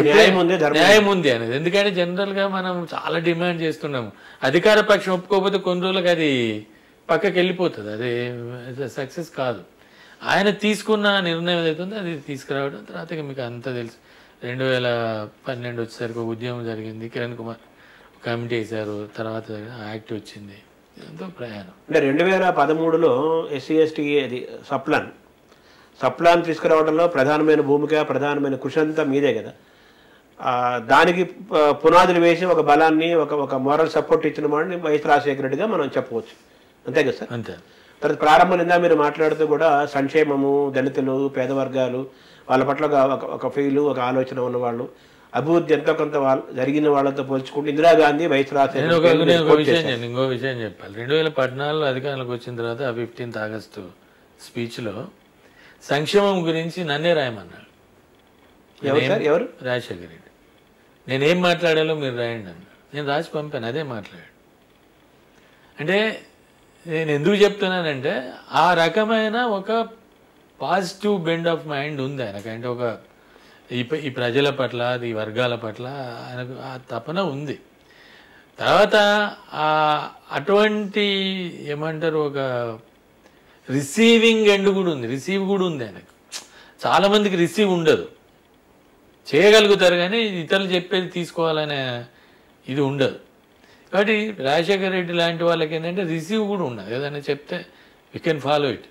న్యాయం ఉంది అనేది. ఎందుకంటే జనరల్గా మనం చాలా డిమాండ్ చేస్తున్నాము, అధికార పక్షం ఒప్పుకోకపోతే కొన్ని రోజులకు అది పక్కకి వెళ్ళిపోతుంది, అది సక్సెస్ కాదు. ఆయన తీసుకున్న నిర్ణయం ఏదైతే ఉందో అది తీసుకురావడం. తర్వాత మీకు అంతా తెలుసు, 2012 వచ్చేసరికి ఒక ఉద్యమం జరిగింది, కిరణ్ కుమార్ కమిటీ వేశారు, తర్వాత యాక్ట్ వచ్చింది. ఎంతో ప్రయాణం. అంటే 2013లో ఎస్సీ ఎస్టీ అది సప్లాన్ తీసుకురావడంలో ప్రధానమైన భూమిక, ప్రధానమైన కృషి అంతా మీదే కదా. దానికి పునాదులు వేసి ఒక బలాన్ని, ఒక మోరల్ సపోర్ట్ ఇచ్చిన వాడిని వైఎస్ రాజశేఖర రెడ్డిగా మనం చెప్పవచ్చు. అంతే కదా సార్? అంతే. తర్వాత ప్రారంభం నిందా మీరు మాట్లాడుతూ కూడా సంక్షేమము, దళితులు, పేద వర్గాలు వాళ్ళ పట్ల ఒక ఫీలు, ఒక ఆలోచన ఉన్నవాళ్ళు, అభివృద్ధి ఎంతో కొంత జరిగిన వాళ్ళతో పోల్చుకుంటే ఇందిరాగాంధీ, వైఎస్ రాజశేఖర ఇంకో విషయం చెప్పాలి. 2014లో అధికారంలోకి వచ్చిన తర్వాత 15th ఆగస్టు స్పీచ్లో సంక్షేమం గురించి నన్నే రాయమన్నాడు. ఎవరు? రాజశేఖర రెడ్డి. నేనేం మాట్లాడాలో మీరు రాయండి అన్నాడు. నేను రాసి పంపాను, అదే మాట్లాడాడు. అంటే నేను ఎందుకు చెప్తున్నానంటే ఆ రకమైన ఒక పాజిటివ్ బెండ్ ఆఫ్ మైండ్ ఉంది ఆయనకు. అంటే ఒక ఈ ప్రజల పట్ల, ఈ వర్గాల పట్ల ఆయనకు ఆ తపన ఉంది. తర్వాత అటువంటి ఏమంటారు, ఒక రిసీవింగ్ ఎండ్ కూడా ఉంది, రిసీవ్ కూడా ఉంది ఆయనకు. చాలామందికి రిసీవ్ ఉండదు, చేయగలుగుతారు కానీ ఇతరులు చెప్పేది తీసుకోవాలనే ఇది ఉండదు. కాబట్టి రాజశేఖర రెడ్డి లాంటి వాళ్ళకి ఏంటంటే రిసీవ్ కూడా ఉండదు. ఏదైనా చెప్తే వీ కెన్ ఫాలో ఇట్.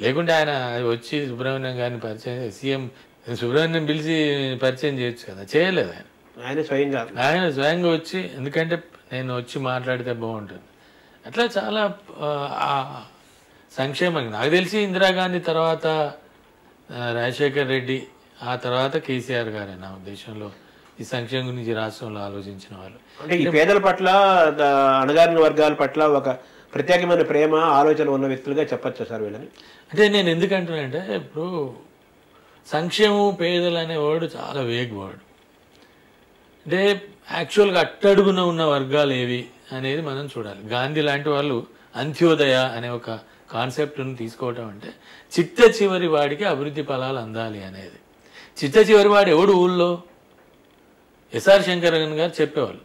లేకుంటే ఆయన వచ్చి సుబ్రహ్మణ్యం గారిని పరిచయం, సీఎం సుబ్రహ్మణ్యం పిలిచి పరిచయం చేయొచ్చు కదా, చేయలేదు ఆయన. ఆయన స్వయంగా వచ్చి, ఎందుకంటే నేను వచ్చి మాట్లాడితే బాగుంటుంది. అట్లా చాలా సంక్షేమం. నాకు తెలిసి ఇందిరాగాంధీ తర్వాత రాజశేఖర్ రెడ్డి, ఆ తర్వాత కేసీఆర్ గారే నా ఉద్దేశంలో ఈ సంక్షేమం గురించి రాష్ట్రంలో ఆలోచించిన వాళ్ళు. అంటే ఈ పేదల పట్ల, అణగారిన వర్గాల పట్ల ఒక ప్రత్యేకమైన ప్రేమ, ఆలోచన ఉన్న వ్యక్తులుగా చెప్పచ్చు సార్ వీళ్ళని. అంటే నేను ఎందుకంటున్నానంటే ఇప్పుడు సంక్షేమం, పేదలు అనే వర్డ్ చాలా వేగ్ వర్డ్. అంటే యాక్చువల్గా అట్టడుగున ఉన్న వర్గాలు ఏవి అనేది మనం చూడాలి. గాంధీ లాంటి వాళ్ళు అంత్యోదయ అనే ఒక కాన్సెప్ట్ను తీసుకోవటం అంటే చిట్ట చివరి వాడికి అభివృద్ధి ఫలాలు అందాలి అనేది. చిట్ట చివరి వాడు ఎవడు ఊళ్ళో? ఎస్ఆర్ శంకరన్ గారు చెప్పేవాళ్ళు.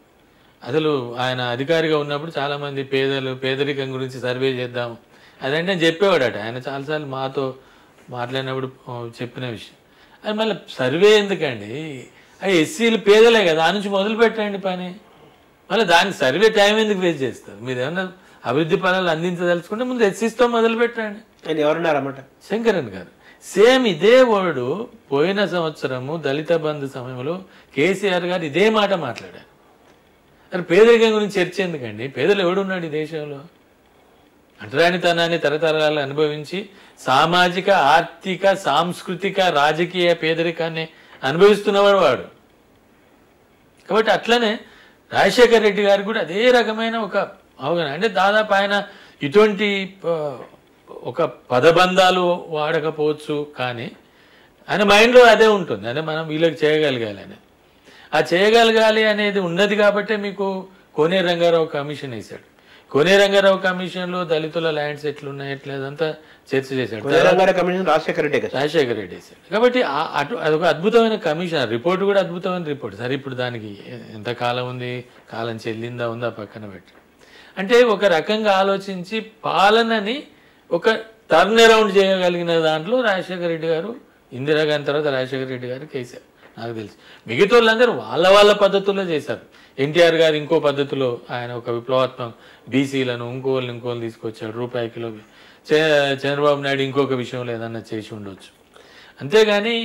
అసలు ఆయన అధికారిగా ఉన్నప్పుడు చాలామంది పేదరికం గురించి సర్వే చేద్దాం అదంటే చెప్పేవాడట. ఆయన చాలాసార్లు మాతో మాట్లాడినప్పుడు చెప్పిన విషయం. అది మళ్ళీ సర్వే ఎందుకండి, అవి ఎస్సీలు పేదలే కదా, ఆ నుంచి మొదలు పెట్టండి పని. మళ్ళీ దానికి సర్వే టైం ఎందుకు వేస్ట్ చేస్తారు? మీరు ఏమన్నా అభివృద్ధి ఫలాలు అందించదలుచుకుంటే ముందు ఎస్సీస్తో మొదలు పెట్టండి. ఆయన ఎవరున్నారన్నమాట? శంకరన్ గారు. సేమ్ ఇదే వర్డ్ పోయిన సంవత్సరము దళిత బంధు సమయంలో కేసీఆర్ గారు ఇదే మాట మాట్లాడారు. మరి పేదరికం గురించి చర్చ ఎందుకండి? పేదలు ఎవడున్నాడు ఈ దేశంలో? అంటరానితనాన్ని తరతరాలు అనుభవించి సామాజిక, ఆర్థిక, సాంస్కృతిక, రాజకీయ పేదరికాన్ని అనుభవిస్తున్నవాడు వాడు. కాబట్టి అట్లనే రాజశేఖర్ రెడ్డి గారు కూడా అదే రకమైన ఒక అవగాహన. అంటే దాదాపు ఆయన ఇటువంటి ఒక పదబంధాలు వాడకపోవచ్చు కానీ ఆయన మైండ్లో అదే ఉంటుంది. అంటే మనం వీళ్ళకి చేయగలగాలి అని, ఆ చేయగలగాలి అనేది ఉన్నది కాబట్టే మీకు కోనేరు రంగారావు కమిషన్ వేశాడు. కోనేరు రంగారావు కమిషన్లో దళితుల ల్యాండ్స్ ఎట్లున్నాయి ఎట్లేదంతా చర్చ చేశాడు. రాజశేఖర రెడ్డి వేశాడు. కాబట్టి అదొక అద్భుతమైన కమిషన్. రిపోర్ట్ కూడా అద్భుతమైన రిపోర్ట్. సరే, ఇప్పుడు దానికి ఎంత కాలం ఉంది, కాలం చెల్లిందా ఉందా పక్కన పెట్టి, అంటే ఒక రకంగా ఆలోచించి పాలనని ఒక టర్న్ అరౌండ్ చేయగలిగిన దాంట్లో రాజశేఖర రెడ్డి గారు, ఇందిరాగాంధీ తర్వాత రాజశేఖర రెడ్డి గారు కేసీఆర్ నాకు తెలిసి. మిగతా వాళ్ళందరూ వాళ్ళ పద్ధతుల్లో చేశారు. ఎన్టీఆర్ గారు ఇంకో పద్ధతిలో ఆయన ఒక విప్లవాత్మక బీసీలను ఇంకోళ్ళు తీసుకొచ్చాడు రూపాయి కిలో. చంద్రబాబు నాయుడు ఇంకొక విషయంలో ఏదన్నా చేసి ఉండొచ్చు. అంతేగాని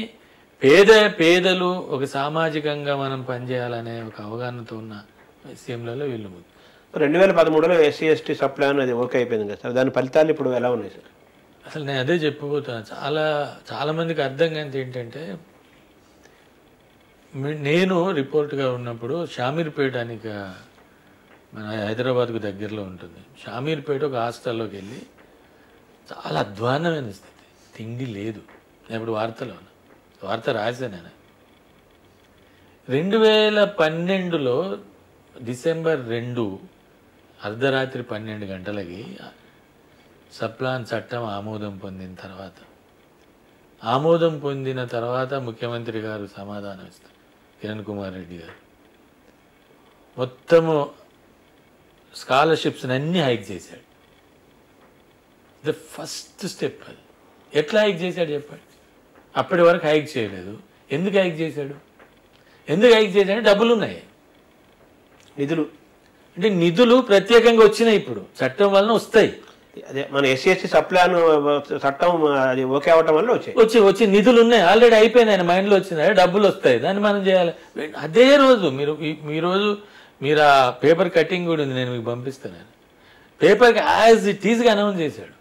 పేదలు ఒక సామాజికంగా మనం పనిచేయాలనే ఒక అవగాహనతో ఉన్న సీఎంలలో వీళ్ళు. 2013లో ఎస్సీ ఎస్టీ సప్లాన్ అది ఓకే అయిపోయింది కదా సార్, దాని ఫలితాలు ఇప్పుడు ఎలా ఉన్నాయి సార్? అసలు నేను అదే చెప్పబోతున్నాను. చాలా మందికి అర్థం కానిది ఏంటంటే, నేను రిపోర్ట్గా ఉన్నప్పుడు షామీర్పేట అని మన హైదరాబాద్కు దగ్గరలో ఉంటుంది. షామీర్పేట ఒక హాస్టల్లోకి వెళ్ళి చాలా అధ్వాన్నమైన స్థితి, తిండి లేదు. నేను ఇప్పుడు వార్త రాశాను. నేను 2012లో డిసెంబర్ 2 అర్ధరాత్రి 12 గంటలకి సప్లాన్ చట్టం ఆమోదం పొందిన తర్వాత ముఖ్యమంత్రి గారు సమాధానం ఇస్తారు. కిరణ్ కుమార్ రెడ్డి గారు మొత్తము స్కాలర్షిప్స్ అన్నీ హైక్ చేశాడు. ద ఫస్ట్ స్టెప్ అది. ఎట్లా హైక్ చేశాడు చెప్పండి? అప్పటి వరకు హైక్ చేయలేదు. ఎందుకు హైక్ చేశాడు? డబ్బులు ఉన్నాయి, అంటే నిధులు ప్రత్యేకంగా వచ్చినాయి, ఇప్పుడు చట్టం వలన వస్తాయి. అదే మన ఎస్సీ సప్లాన్ చట్టం అది ఓకే అవటం వల్ల వచ్చి నిధులు ఉన్నాయి, ఆల్రెడీ అయిపోయినాయి, ఆయన మైండ్లో వచ్చినాయి, డబ్బులు వస్తాయి, దాన్ని మనం చేయాలి. అదే రోజు మీరు ఆ పేపర్ కటింగ్ కూడా ఉంది, నేను మీకు పంపిస్తాను. పేపర్కి యాజ్ ఇట్ ఈజ్గా అనౌన్స్ చేశాడు.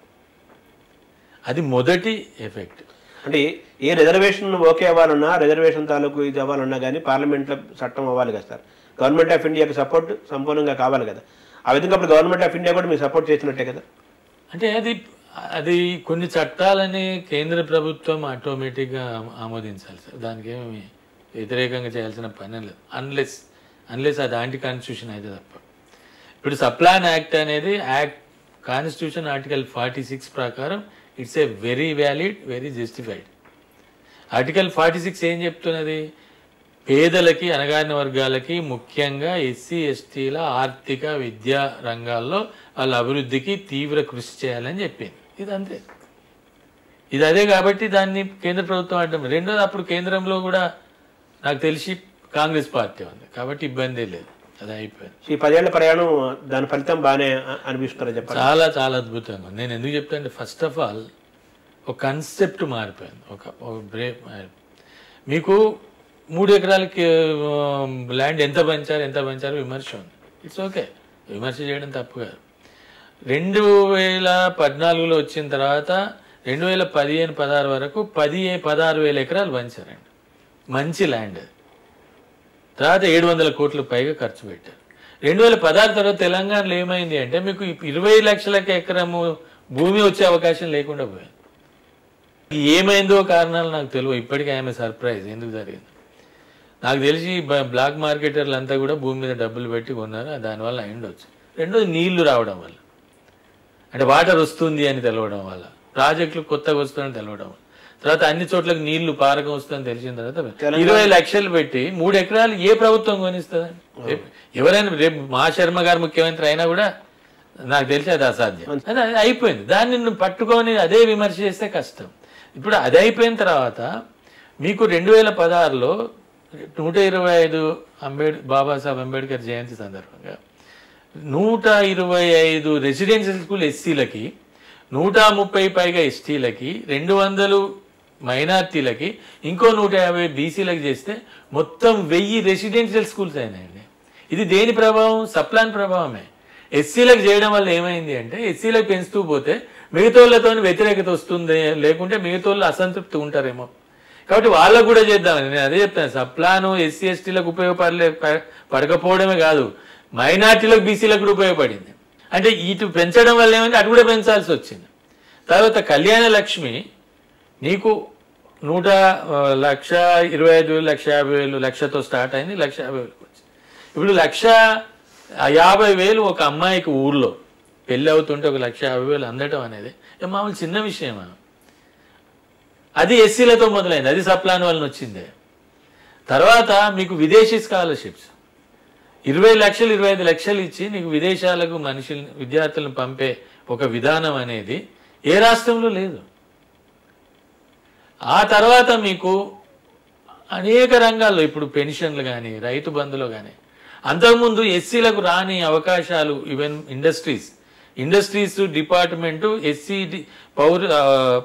అది మొదటి ఎఫెక్ట్. అంటే ఏ రిజర్వేషన్ ఓకే అవ్వాలన్నా, రిజర్వేషన్ తాలూకు ఇది అవ్వాలన్నా కానీ పార్లమెంట్లో చట్టం అవ్వాలి కదా సార్. గవర్నమెంట్ ఆఫ్ ఇండియాకి సపోర్ట్ సంపూర్ణంగా కావాలి కదా. ఆ విధంగా ఇప్పుడు గవర్నమెంట్ ఆఫ్ ఇండియా కూడా మీరు సపోర్ట్ చేసినట్టే కదా. అంటే అది కొన్ని చట్టాలని కేంద్ర ప్రభుత్వం ఆటోమేటిక్గా ఆమోదించాలి సార్, దానికి ఏమి వ్యతిరేకంగా చేయాల్సిన పని లేదు, అన్లెస్ అది యాంటీ కాన్స్టిట్యూషన్ అయితే తప్ప. ఇప్పుడు సప్లాన్ యాక్ట్ అనేది కాన్స్టిట్యూషన్ ఆర్టికల్ 46 ప్రకారం it's a very valid, very justified. Article 46 ఏం చెప్తున్నది? పేదలకి, అణగారిన వర్గాలకి, ముఖ్యంగా ఎస్సీ ఎస్టీల ఆర్థిక విద్యా రంగాల్లో వాళ్ళ అభివృద్ధికి తీవ్ర కృషి చేయాలని చెప్పింది. ఇది అంతే, ఇది అదే. కాబట్టి దాన్ని కేంద్ర ప్రభుత్వం ఆడటం. రెండోది, అప్పుడు కేంద్రంలో కూడా నాకు తెలిసి కాంగ్రెస్ పార్టీ ఉంది, కాబట్టి ఇబ్బంది లేదు, అది అయిపోయింది. ఈ 10 ఏళ్ల ప్రయాణం దాని ఫలితం బాగానే అనిపిస్తారని చెప్పాలి. చాలా చాలా అద్భుతంగా. నేను ఎందుకు చెప్తానంటే, ఫస్ట్ ఆఫ్ ఆల్ ఒక కన్సెప్ట్ మారిపోయింది. ఒక బ్రేక్. మీకు 3 ఎకరాలకి ల్యాండ్ ఎంత పెంచారు విమర్శ ఉంది. ఇట్స్ ఓకే, విమర్శ చేయడం తప్పు కాదు. 2014లో వచ్చిన తర్వాత 2015-16 వరకు 16,000 ఎకరాలు పంచారండి, మంచి ల్యాండ్. తర్వాత 700 కోట్ల పైగా ఖర్చు పెట్టారు. 2016 తర్వాత తెలంగాణలో ఏమైంది అంటే, మీకు 20 లక్షలకు ఎకరము భూమి వచ్చే అవకాశం లేకుండా పోయింది. ఏమైందో కారణాలు నాకు తెలియదు, ఇప్పటికీ ఆమె సర్ప్రైజ్ ఎందుకు జరిగింది. నాకు తెలిసి బ్లాక్ మార్కెటర్లు అంతా కూడా భూమి మీద డబ్బులు పెట్టి కొన్నారు, దానివల్ల అయిండొచ్చు. రెండోది, నీళ్లు రావడం వల్ల, అంటే వాటర్ వస్తుంది అని తెలవడం వల్ల, ప్రాజెక్టులు కొత్తగా వస్తుందని తెలవడం వల్ల, తర్వాత అన్ని చోట్లకి నీళ్లు పారకం వస్తుందని తెలిసిన తర్వాత 20 లక్షలు పెట్టి 3 ఎకరాలు ఏ ప్రభుత్వం కొనిస్తుందండి? ఎవరైనా రేపు మా శర్మ గారు ముఖ్యమంత్రి అయినా కూడా నాకు తెలిసి అది అసాధ్యం. అది అయిపోయింది. దాన్ని నువ్వు పట్టుకొని అదే విమర్శ చేస్తే కష్టం. ఇప్పుడు అది అయిపోయిన తర్వాత మీకు 2016లో 125 బాబాసాహెబ్ అంబేద్కర్ జయంతి సందర్భంగా 125 రెసిడెన్షియల్ స్కూల్ ఎస్సీలకి, 130 పైగా ఎస్టీలకి, 200 మైనార్టీలకి, ఇంకో 150 బీసీలకు చేస్తే మొత్తం 1000 రెసిడెన్షియల్ స్కూల్స్ అయినాయండి. ఇది దేని ప్రభావం? సప్లాన్ ప్రభావమే. ఎస్సీలకు చేయడం వల్ల ఏమైంది అంటే, ఎస్సీలకు పెంచుతూ పోతే మిగతాళ్ళతో వ్యతిరేకత వస్తుంది, లేకుంటే మిగతాళ్ళు అసంతృప్తి ఉంటారేమో. కాబట్టి వాళ్ళకు కూడా చేద్దామని నేను అదే చెప్తాను. సప్లాను ఎస్సీ ఎస్టీలకు పడకపోవడమే కాదు, మైనార్టీలకు బీసీలకు కూడా ఉపయోగపడింది. అంటే ఇటు పెంచడం వల్ల ఏమంటే అటు కూడా పెంచాల్సి వచ్చింది. తర్వాత కళ్యాణ లక్ష్మి నీకు 1,25,000, 1,50,000, లక్షతో స్టార్ట్ అయింది, 1,50,000 వచ్చింది. ఇప్పుడు 1,50,000 ఒక అమ్మాయికి ఊర్లో పెళ్ళి అవుతుంటే 1,50,000 అందటం అనేది మామూలు చిన్న విషయమా? అది ఎస్సీలతో మొదలైంది, అది సప్లాన్ వలన వచ్చిందే. తర్వాత మీకు విదేశీ స్కాలర్షిప్స్ 20 లక్షలు, 25 లక్షలు ఇచ్చి నీకు విదేశాలకు విద్యార్థులను పంపే ఒక విధానం అనేది ఏ రాష్ట్రంలో లేదు. ఆ తర్వాత మీకు అనేక రంగాల్లో ఇప్పుడు పెన్షన్లు కానీ, రైతు బంధులో కానీ, అంతకుముందు ఎస్సీలకు రాని అవకాశాలు, ఈవెన్ ఇండస్ట్రీస్ డిపార్ట్మెంటు ఎస్సీ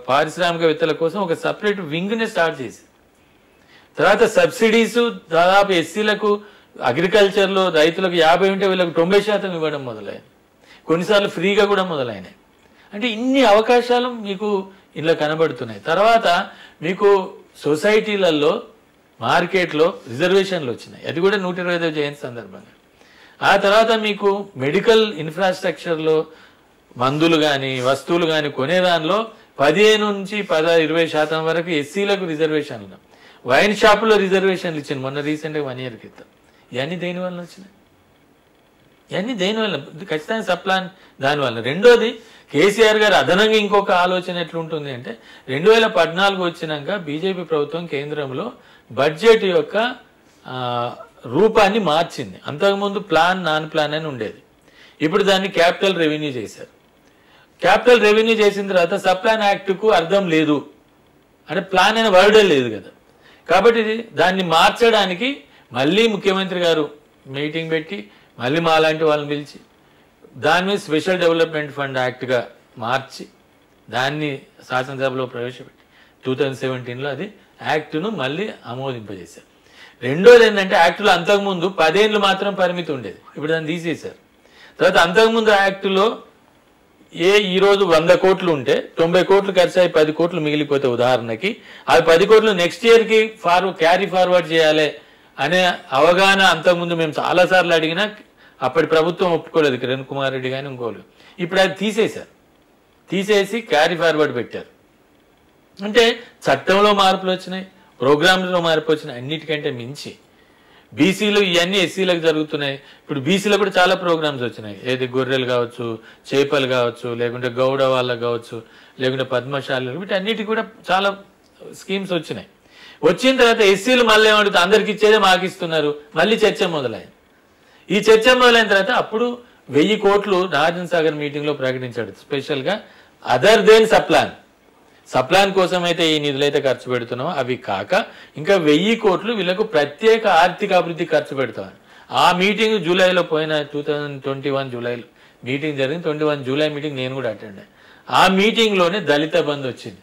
పారిశ్రామికవేత్తల కోసం ఒక సపరేట్ వింగ్ని స్టార్ట్ చేసి, తర్వాత సబ్సిడీసు దాదాపు ఎస్సీలకు అగ్రికల్చర్లో రైతులకు 50 ఉంటే వీళ్ళకు 90% ఇవ్వడం మొదలైంది. కొన్నిసార్లు ఫ్రీగా కూడా మొదలైనాయి. అంటే ఇన్ని అవకాశాలు మీకు ఇలా కనబడుతున్నాయి. తర్వాత మీకు సొసైటీలలో, మార్కెట్లో రిజర్వేషన్లు వచ్చినాయి, అది కూడా 125వ జయంతి సందర్భంగా. ఆ తర్వాత మీకు మెడికల్ ఇన్ఫ్రాస్ట్రక్చర్లో మందులు కానీ, వస్తువులు కానీ కొనే దానిలో 15 నుంచి 20% వరకు ఎస్సీలకు రిజర్వేషన్లు, వైన్ షాపులో రిజర్వేషన్లు ఇచ్చింది మొన్న రీసెంట్గా 1 year క్రితం. ఇవన్నీ దేనివల్ల వచ్చినాయి? ఇవన్నీ దేనివల్ల? ఖచ్చితంగా సప్లాన్ దానివల్ల. రెండోది, కేసీఆర్ గారు అదనంగా ఇంకొక ఆలోచన ఎట్లుంటుంది అంటే, 2014 వచ్చినాక బీజేపీ ప్రభుత్వం కేంద్రంలో బడ్జెట్ యొక్క రూపాన్ని మార్చింది. అంతకుముందు నాన్ ప్లాన్ అని ఉండేది, ఇప్పుడు దాన్ని క్యాపిటల్ రెవెన్యూ చేశారు. క్యాపిటల్ రెవెన్యూ చేసిన తర్వాత సప్లాన్ యాక్ట్కు అర్థం లేదు, అంటే ప్లాన్ అనే వర్డే లేదు కదా. కాబట్టి దాన్ని మార్చడానికి మళ్ళీ ముఖ్యమంత్రి గారు మీటింగ్ పెట్టి మళ్ళీ మా లాంటి వాళ్ళని పిలిచి దాని మీద స్పెషల్ డెవలప్మెంట్ ఫండ్ యాక్ట్గా మార్చి దాన్ని శాసనసభలో ప్రవేశపెట్టి 2017లో అది యాక్ట్ను మళ్ళీ ఆమోదింపజేశారు. రెండోది ఏంటంటే యాక్టులో అంతకుముందు 10 ఏళ్ళు మాత్రం పరిమితి ఉండేది, ఇప్పుడు దాన్ని తీసేశారు. తర్వాత అంతకుముందు యాక్టులో ఈరోజు 100 కోట్లు ఉంటే 90 కోట్లు ఖర్చు అయి 10 కోట్లు మిగిలిపోతే ఉదాహరణకి అవి 10 కోట్లు నెక్స్ట్ ఇయర్కి క్యారీ ఫార్వర్డ్ చేయాలి అనే అవగాహన అంతకుముందు మేము చాలాసార్లు అడిగినా అప్పటి ప్రభుత్వం ఒప్పుకోలేదు, కిరణ్ కుమార్ రెడ్డి కానీ ఇంకోళ్ళు. ఇప్పుడు అది తీసేశారు, తీసేసి క్యారీ ఫార్వర్డ్ పెట్టారు. అంటే చట్టంలో మార్పులు వచ్చినాయి, ప్రోగ్రాంలో మార్పు వచ్చినాయి. అన్నిటికంటే మించి బీసీలు ఇవన్నీ ఎస్సీలకు జరుగుతున్నాయి. ఇప్పుడు బీసీలో కూడా చాలా ప్రోగ్రామ్స్ వచ్చినాయి, ఏది గొర్రెలు కావచ్చు, చేపలు కావచ్చు, లేకుంటే గౌడ వాళ్ళకు కావచ్చు, లేకుంటే పద్మశాలు, వీటన్నిటికి కూడా చాలా స్కీమ్స్ వచ్చినాయి. వచ్చిన తర్వాత ఎస్సీలు మళ్ళీ ఏమడుగుతారు, అందరికి ఇచ్చేదే మాకు ఇస్తున్నారు, మళ్ళీ చర్చ మొదలైంది. ఈ చర్చ మొదలైన తర్వాత అప్పుడు 1000 కోట్లు నాగార్జున సాగర్ మీటింగ్లో ప్రకటించాడు స్పెషల్గా, అదర్ దెన్ సప్లాన్ కోసం అయితే ఈ నిధులైతే ఖర్చు పెడుతున్నాం, అవి కాక ఇంకా 1000 కోట్లు వీళ్ళకు ప్రత్యేక ఆర్థిక అభివృద్ధి ఖర్చు పెడతామని. ఆ మీటింగ్ జూలైలో పోయిన 2021 జూలైలో మీటింగ్ జరిగింది. 21 జూలై మీటింగ్ నేను కూడా అటెండ్ అయ్యాను. ఆ మీటింగ్లోనే దళిత బంధు వచ్చింది.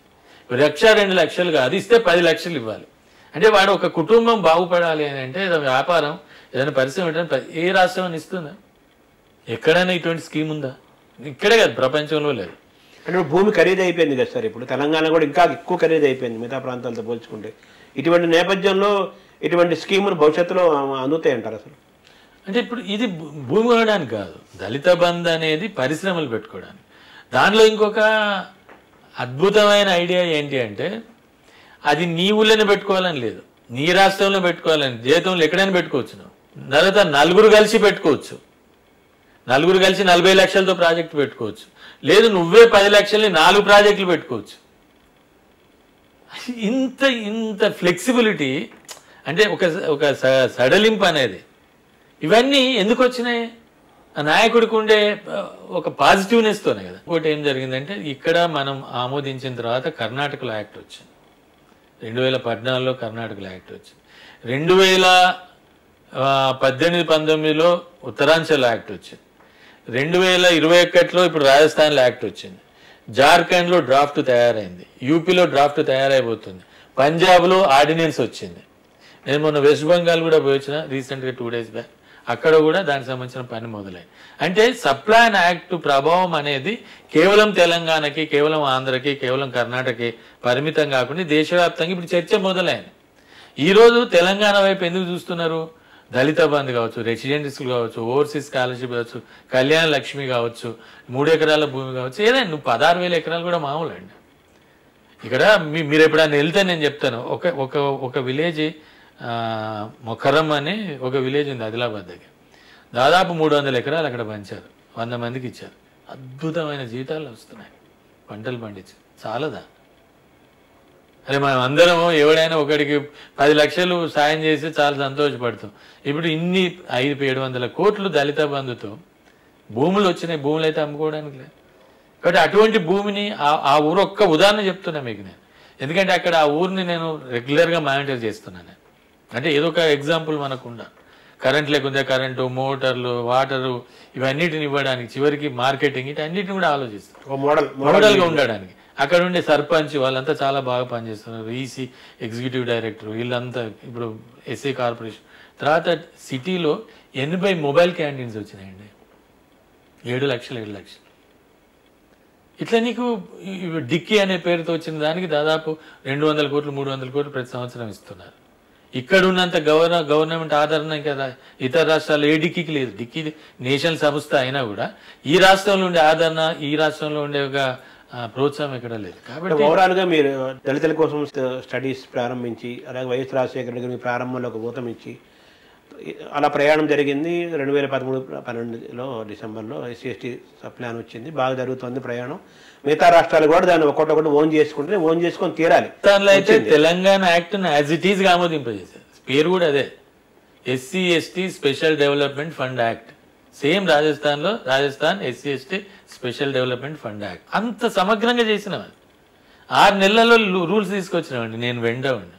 1,02 లక్షలు కాదు, ఇస్తే 10 లక్షలు ఇవ్వాలి. అంటే వాడు ఒక కుటుంబం బాగుపడాలి అని అంటే ఏదో వ్యాపారం ఏదైనా పరిశ్రమ పెట్టాలని ఏ రాష్ట్రం అని ఇస్తుందా? ఎక్కడైనా ఇటువంటి స్కీమ్ ఉందా? ఇక్కడే కాదు, ప్రపంచంలో లేదు. అంటే భూమి ఖరీదు అయిపోయింది కదా సార్, ఇప్పుడు తెలంగాణ కూడా ఇంకా ఎక్కువ ఖరీదు అయిపోయింది మిగతా ప్రాంతాలతో పోల్చుకుంటే. ఇటువంటి నేపథ్యంలో ఇటువంటి స్కీములు భవిష్యత్తులో అందుతాయి అంటారు అసలు? అంటే ఇప్పుడు ఇది భూమి కొనడానికి కాదు, దళిత బంధు అనేది పరిశ్రమలు పెట్టుకోవడానికి. దానిలో ఇంకొక అద్భుతమైన ఐడియా ఏంటి అంటే అది నీ ఊళ్ళోనే పెట్టుకోవాలని లేదు, నీ రాష్ట్రంలో పెట్టుకోవాలని, జీతంలో ఎక్కడైనా పెట్టుకోవచ్చు. తర్వాత నలుగురు కలిసి పెట్టుకోవచ్చు, నలుగురు కలిసి 40 లక్షలతో ప్రాజెక్టు పెట్టుకోవచ్చు. లేదు నువ్వే 10 లక్షల్ని 4 ప్రాజెక్టులు పెట్టుకోవచ్చు. ఇంత ఫ్లెక్సిబిలిటీ అంటే ఒక సడలింపు అనేది, ఇవన్నీ ఎందుకు వచ్చినాయి? ఆ నాయకుడికి ఉండే ఒక పాజిటివ్నెస్తోనే కదా. ఇంకోటి ఏం జరిగిందంటే ఇక్కడ మనం ఆమోదించిన తర్వాత కర్ణాటకలో యాక్ట్ వచ్చింది, 2014లో కర్ణాటకలో యాక్ట్ వచ్చింది, 2018-19లో ఉత్తరాంచల్ యాక్ట్ వచ్చింది, 2021లో ఇప్పుడు రాజస్థాన్లో యాక్ట్ వచ్చింది, జార్ఖండ్లో డ్రాఫ్ట్ తయారైంది, యూపీలో డ్రాఫ్ట్ తయారైపోతుంది, పంజాబ్లో ఆర్డినెన్స్ వచ్చింది. నేను మొన్న వెస్ట్ బెంగాల్ కూడా పోయి వచ్చిన రీసెంట్గా 2 days బ్యాక్, అక్కడ కూడా దానికి సంబంధించిన పని మొదలైంది. అంటే సప్లాన్ యాక్ట్ ప్రభావం అనేది కేవలం తెలంగాణకి, కేవలం ఆంధ్రకి, కేవలం కర్ణాటకకి పరిమితం కాకుండా దేశవ్యాప్తంగా ఇప్పుడు చర్చ మొదలైంది. ఈరోజు తెలంగాణ వైపు ఎందుకు చూస్తున్నారు? దళిత బంధు కావచ్చు, రెసిడెన్షియల్ కావచ్చు, ఓవర్సీస్ స్కాలర్షిప్ కావచ్చు, కళ్యాణ లక్ష్మి కావచ్చు, 3 ఎకరాల భూమి కావచ్చు, ఏదైనా నువ్వు 16,000 ఎకరాలు కూడా మామూలు అండి. ఇక్కడ మీరు ఎప్పుడైనా వెళ్తే నేను చెప్తాను, ఒక విలేజ్ మొఖరం అని ఒక విలేజ్ ఉంది ఆదిలాబాద్ దగ్గర, దాదాపు 300 ఎకరాలు అక్కడ పంచారు, 100 మందికి ఇచ్చారు. అద్భుతమైన జీతాలు వస్తున్నాయి, పంటలు పండించారు. చాలదా? అరే మనం అందరము ఎవడైనా ఒకడికి 10 లక్షలు సాయం చేసి చాలా సంతోషపడతాం. ఇప్పుడు ఇన్ని 500-700 కోట్లు దళిత బంధుతో భూములు వచ్చినాయి, భూములు అయితే అమ్ముకోవడానికి లేదు. కాబట్టి అటువంటి భూమిని ఆ ఊరు ఒక్క ఉదాహరణ చెప్తున్నా మీకు నేను, ఎందుకంటే అక్కడ ఆ ఊరిని నేను రెగ్యులర్గా మానిటర్ చేస్తున్నాను. అంటే ఏదో ఒక ఎగ్జాంపుల్ మనకుండా కరెంట్ లేకుంటే కరెంటు, మోటార్లు, వాటరు ఇవన్నిటిని ఇవ్వడానికి, చివరికి మార్కెటింగ్, ఇటన్నిటిని కూడా ఆలోచిస్తాం మోడల్గా ఉండడానికి. అక్కడ ఉండే సర్పంచ్ వాళ్ళంతా చాలా బాగా పనిచేస్తున్నారు, ఈసీ ఎగ్జిక్యూటివ్ డైరెక్టర్ వీళ్ళంతా, ఇప్పుడు ఎస్సీ కార్పొరేషన్. తర్వాత సిటీలో 80 మొబైల్ క్యాంటీన్స్ వచ్చినాయండి, 7 లక్షలు. ఇట్లా నీకు డిక్కీ అనే పేరుతో వచ్చిన దానికి దాదాపు 200 కోట్లు 300 కోట్లు ప్రతి సంవత్సరం ఇస్తున్నారు. ఇక్కడ ఉన్నంత గవర్నమెంట్ ఆదరణ కదా ఇతర రాష్ట్రాల్లో ఏ డిక్కీకి లేదు. డిక్కీ నేషనల్ సంస్థ అయినా కూడా ఈ రాష్ట్రంలో ఉండే ఆదరణ, ఈ రాష్ట్రంలో ఉండే ఒక ప్రోత్సాహం ఎక్కడ లేదు. కాబట్టి ఓవరాల్గా మీరు దళితుల కోసం స్టడీస్ ప్రారంభించి, అలాగే వైఎస్ రాజశేఖర రెడ్డి ప్రారంభంలో ఒక ఊతం ఇచ్చి అలా ప్రయాణం జరిగింది. 2013-12లో డిసెంబర్లో SC/ST ప్లాన్ వచ్చింది, బాగా జరుగుతుంది ప్రయాణం. మిగతా రాష్ట్రాలు కూడా దాన్ని ఒక్కొక్కటి ఓన్ చేసుకొని తీరాలి. అయితే Telangana act as it is ఆమోదింపజేశారు, పేరు కూడా అదే, SC/ST special development fund act. Same Rajasthan SC/ST special development fund act. అంత సమగ్రంగా చేసినామండి. 6 నెలల్లో రూల్స్ తీసుకొచ్చినామండి. నేను వెండవండి,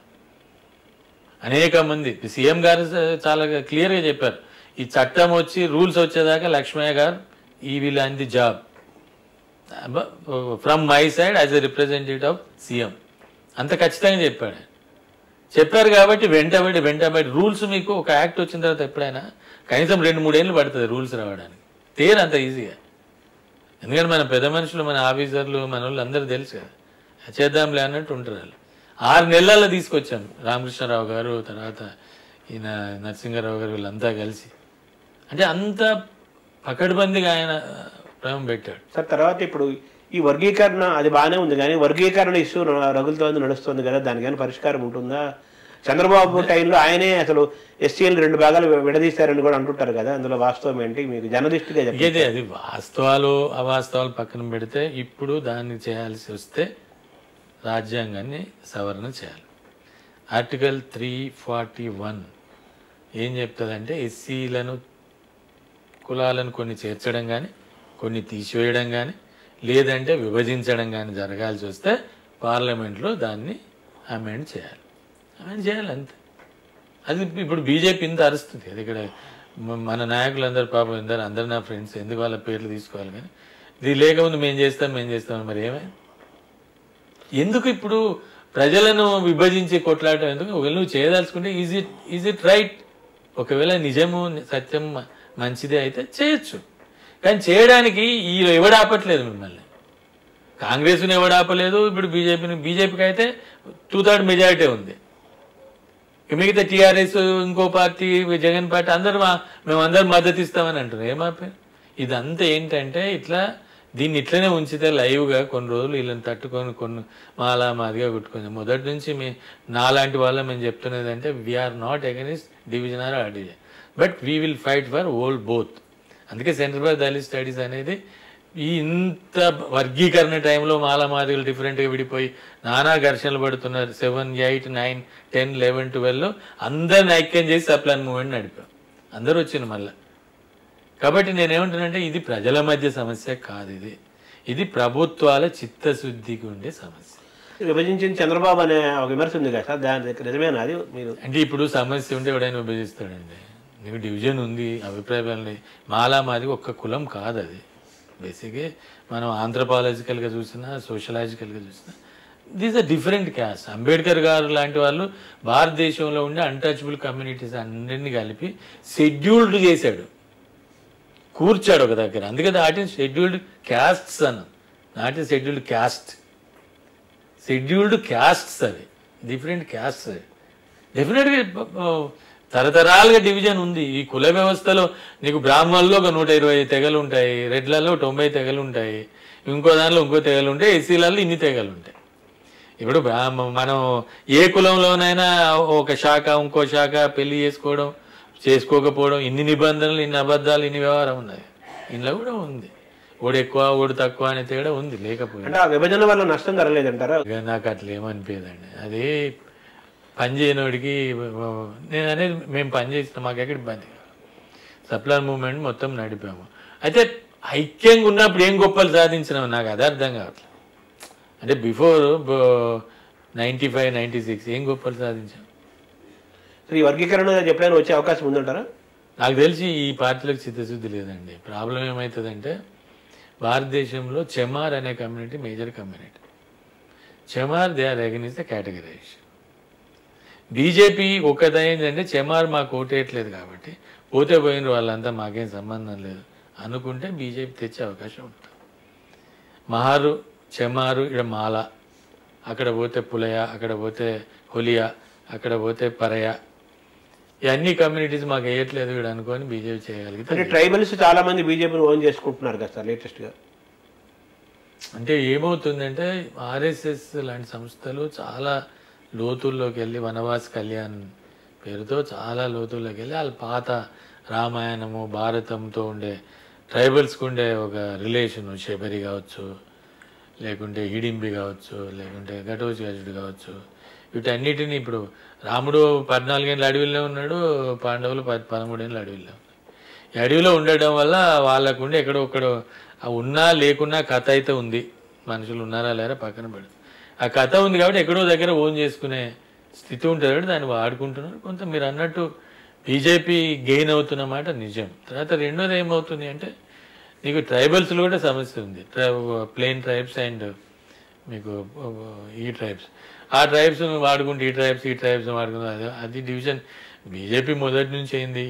అనేక మంది సీఎం గారు చాలా క్లియర్గా చెప్పారు, ఈ చట్టం వచ్చి రూల్స్ వచ్చేదాకా లక్ష్మయ్య గారు ఈ will and the job from my side as a representative of CM అంత ఖచ్చితంగా చెప్పారు కాబట్టి వెంటబడి రూల్స్ మీకు ఒక యాక్ట్ వచ్చిన తర్వాత ఎప్పుడైనా కనీసం 2-3 ఏళ్ళు పడుతుంది రూల్స్ రావడానికి తేరు అంత ఈజీగా. ఎందుకంటే మన పెద్ద మనుషులు మన ఆఫీసర్లు మన వాళ్ళు అందరూ తెలుసు కదా చేద్దాంలే అన్నట్టు ఉంటారు వాళ్ళు. 6 నెలల్లో తీసుకొచ్చాం రామకృష్ణారావు గారు తర్వాత ఈయన నరసింహారావు గారు వీళ్ళంతా కలిసి. అంటే అంత పకడ్బందీగా ఆయన ప్రేమ పెట్టాడు సార్. తర్వాత ఇప్పుడు ఈ వర్గీకరణ అది బాగానే ఉంది కానీ వర్గీకరణ ఇష్యూ రగులుతోంది నడుస్తుంది కదా, దానికి కానీ పరిష్కారం ఉంటుందా? చంద్రబాబు టైంలో ఆయనే అసలు ఎస్సీలు 2 భాగాలు విడదీశారని కూడా అంటుంటారు కదా, అందులో వాస్తవం ఏంటి మీకు జర్నలిస్ట్గా చెప్పేది? అది వాస్తవాలు అవాస్తవాలు పక్కన పెడితే ఇప్పుడు దాన్ని చేయాల్సి వస్తే రాజ్యాంగాన్ని సవరణ చేయాలి. ఆర్టికల్ 341 ఏం చెప్తుందంటే ఎస్సీలను కులాలను కొన్ని చేర్చడం కానీ కొన్ని తీసివేయడం కానీ లేదంటే విభజించడం కానీ జరగాల్సి వస్తే పార్లమెంట్లో దాన్ని అమెండ్ చేయాలి అంతే. అది ఇప్పుడు బీజేపీ ఇంత అరుస్తుంది అది. ఇక్కడ మన నాయకులందరూ పాపం అందరు నా ఫ్రెండ్స్ ఎందుకు వాళ్ళ పేర్లు తీసుకోవాలి కానీ ఇది లేకముందు మేము చేస్తాం మరి ఏమైంది? ఎందుకు ఇప్పుడు ప్రజలను విభజించి కొట్లాడటం ఎందుకు? ఒకవేళ నువ్వు చేయదలుచుకుంటే ఈజ్ ఇట్ రైట్, ఒకవేళ నిజము సత్యం మంచిదే అయితే చేయొచ్చు. కానీ చేయడానికి ఈ ఎవడు ఆపట్లేదు మిమ్మల్ని. కాంగ్రెస్ని ఎవడు ఆపలేదు, ఇప్పుడు బీజేపీకి అయితే 2/3 మెజారిటీ ఉంది. మిగతా టీఆర్ఎస్ ఇంకో పార్టీ జగన్ పార్టీ మేమందరం మద్దతు ఇస్తామని అంటారు. ఏమాపారు? ఇదంతా ఏంటంటే దీన్ని ఇట్లనే ఉంచితే లైవ్గా కొన్ని రోజులు వీళ్ళని తట్టుకొని కొన్ని మాదిగా కొట్టుకొని మొదటి నుంచి నాలాంటి వాళ్ళ మేము చెప్తున్నది అంటే we are not against division or division but we will fight for all both. అందుకే సెంటర్ ఫర్ దళిత్ స్టడీస్ అనేది ఈ ఇంత వర్గీకరణ టైంలో మాదిగలు డిఫరెంట్గా విడిపోయి నానా ఘర్షణలు పడుతున్నారు. 7, 8, 9, 10, 11, 12లో అందరిని ఐక్యం చేసి సప్లాన్ మూవ్మెంట్ నడిపాం. అందరూ వచ్చింది మళ్ళీ. కాబట్టి నేనేమంటానంటే ఇది ప్రజల మధ్య సమస్య కాదు, ఇది ప్రభుత్వాల చిత్తశుద్ధికి ఉండే సమస్య. విభజించిన చంద్రబాబు అనే ఒక విమర్శ ఉంది కదా సార్, దాని నిజమేనా అది? మీరు అంటే ఇప్పుడు సమస్య ఉంటే ఎవడైనా విభజిస్తాడండి. నీకు డివిజన్ ఉంది, అభిప్రాయాలు మాది ఒక్క కులం కాదు అది. బేసిక్గా మనం ఆంథ్రపాలజికల్గా చూసినా సోషలాజికల్గా చూసినా these are different caste. Ambedkar garu లాంటి వాళ్ళు భారతదేశంలో ఉండే అన్టచబుల్ కమ్యూనిటీస్ అన్నింటినీ కలిపి షెడ్యూల్డ్ చేశాడు, కూర్చాడు ఒక దగ్గర. అందుకే దాటిని షెడ్యూల్డ్ క్యాస్ట్స్ అన్న, not scheduled caste. Scheduled castes అవి, డిఫరెంట్ క్యాస్ట్స్ అవి. డెఫినెట్గా తరతరాలుగా డివిజన్ ఉంది. ఈ కుల వ్యవస్థలో నీకు బ్రాహ్మణుల్లో ఒక 120 తెగలు ఉంటాయి, రెడ్లలో 90 తెగలు ఉంటాయి, ఇంకో దానిలో ఇంకో తెగలు ఉంటాయి, ఎస్సీలలో ఇన్ని తెగలు ఉంటాయి. ఇప్పుడు మనం ఏ కులంలోనైనా ఒక శాఖ ఇంకో శాఖ పెళ్లి చేసుకోకపోవడం ఇన్ని నిబంధనలు, ఇన్ని అబద్ధాలు, ఇన్ని వ్యవహారం ఉన్నాయి. ఇంట్లో కూడా ఉంది. ఓడు ఎక్కువ ఓడు తక్కువ అనే తేడా ఉంది. లేకపోయింది విభజన వల్ల నష్టం జరగలేదంటారా? నాకు అట్లా ఏమనిపించదండి. అదే పని చేయనోడికి నేను అనేది మేము పని చేసినాం, మాకు ఎక్కడ ఇబ్బంది కాదు. సప్లాన్ మూవ్మెంట్ మొత్తం నడిపాము. అయితే ఐక్యంగా ఉన్నప్పుడు ఏం గొప్పలు సాధించినాము నాకు అది అర్థం కావట్లేదు. అంటే బిఫోర్ 95, 96 ఏం గొప్పలు సాధించాం? ఈ వర్గీకరణ ఎప్పుడైనా వచ్చే అవకాశం ఉందంటారా? నాకు తెలిసి ఈ పార్టీలకు చిత్తశుద్ధి లేదండి. ప్రాబ్లం ఏమవుతుందంటే భారతదేశంలో చెమార్ అనే community major community. Chamar they are against the categorization. BJP ఒకటైందంటే చెమార్ మాకు ఓటేయట్లేదు కాబట్టి పోతే పోయిన వాళ్ళంతా మాకేం సంబంధం లేదు అనుకుంటే బీజేపీ తెచ్చే అవకాశం ఉంటుంది. మహారు, చెమారు, ఇక్కడ మాల, అక్కడ పోతే పులయ, అక్కడ పోతే హొలియా, అక్కడ పోతే పరయ, ఇవన్నీ కమ్యూనిటీస్ మాకు వేయట్లేదు వీడు అనుకొని బీజేపీ చేయగలిగితే. ట్రైబల్స్ చాలా మంది బీజేపీని ఓన్ చేసుకుంటున్నారు కదా సార్ లేటెస్ట్గా. అంటే ఏమవుతుందంటే ఆర్ఎస్ఎస్ లాంటి సంస్థలు చాలా లోతుల్లోకి వెళ్ళి వనవాస్ కళ్యాణ్ పేరుతో చాలా లోతుల్లోకి వెళ్ళి వాళ్ళ పాత రామాయణము భారతంతో ఉండే ట్రైబల్స్కి ఉండే ఒక రిలేషన్, శబరి కావచ్చు, లేకుంటే హిడింబి కావచ్చు, లేకుంటే ఘటోత్కచుడు కావచ్చు, వీటన్నిటిని ఇప్పుడు రాముడు 14 ఏళ్ళ అడవిలో ఉన్నాడు, పాండవులు 13 ఏళ్ళ అడవిలో ఉన్నారు. ఈ అడవిలో ఉండడం వల్ల వాళ్ళకు ఉండి ఎక్కడో ఒక్కడో ఉన్నా లేకున్నా కథ అయితే ఉంది. మనుషులు ఉన్నారా లేరా పక్కన పెడు, ఆ కథ ఉంది కాబట్టి ఎక్కడో దగ్గర ఓన్ చేసుకునే స్థితి ఉంటుంది కాబట్టి దాన్ని వాడుకుంటున్నారు. కొంత మీరు అన్నట్టు బీజేపీ గెయిన్ అవుతున్న మాట నిజం. తర్వాత రెండోది ఏమవుతుంది అంటే నీకు ట్రైబల్స్లో కూడా సమస్య ఉంది. ప్లెయిన్ ట్రైబ్స్ అండ్ మీకు ఈ ట్రైబ్స్, ఆ ట్రైబ్స్ వాడుకుంటే ఈ ట్రైబ్స్ వాడుకుంటే అది డివిజన్ బీజేపీ మొదటి నుంచి అయింది.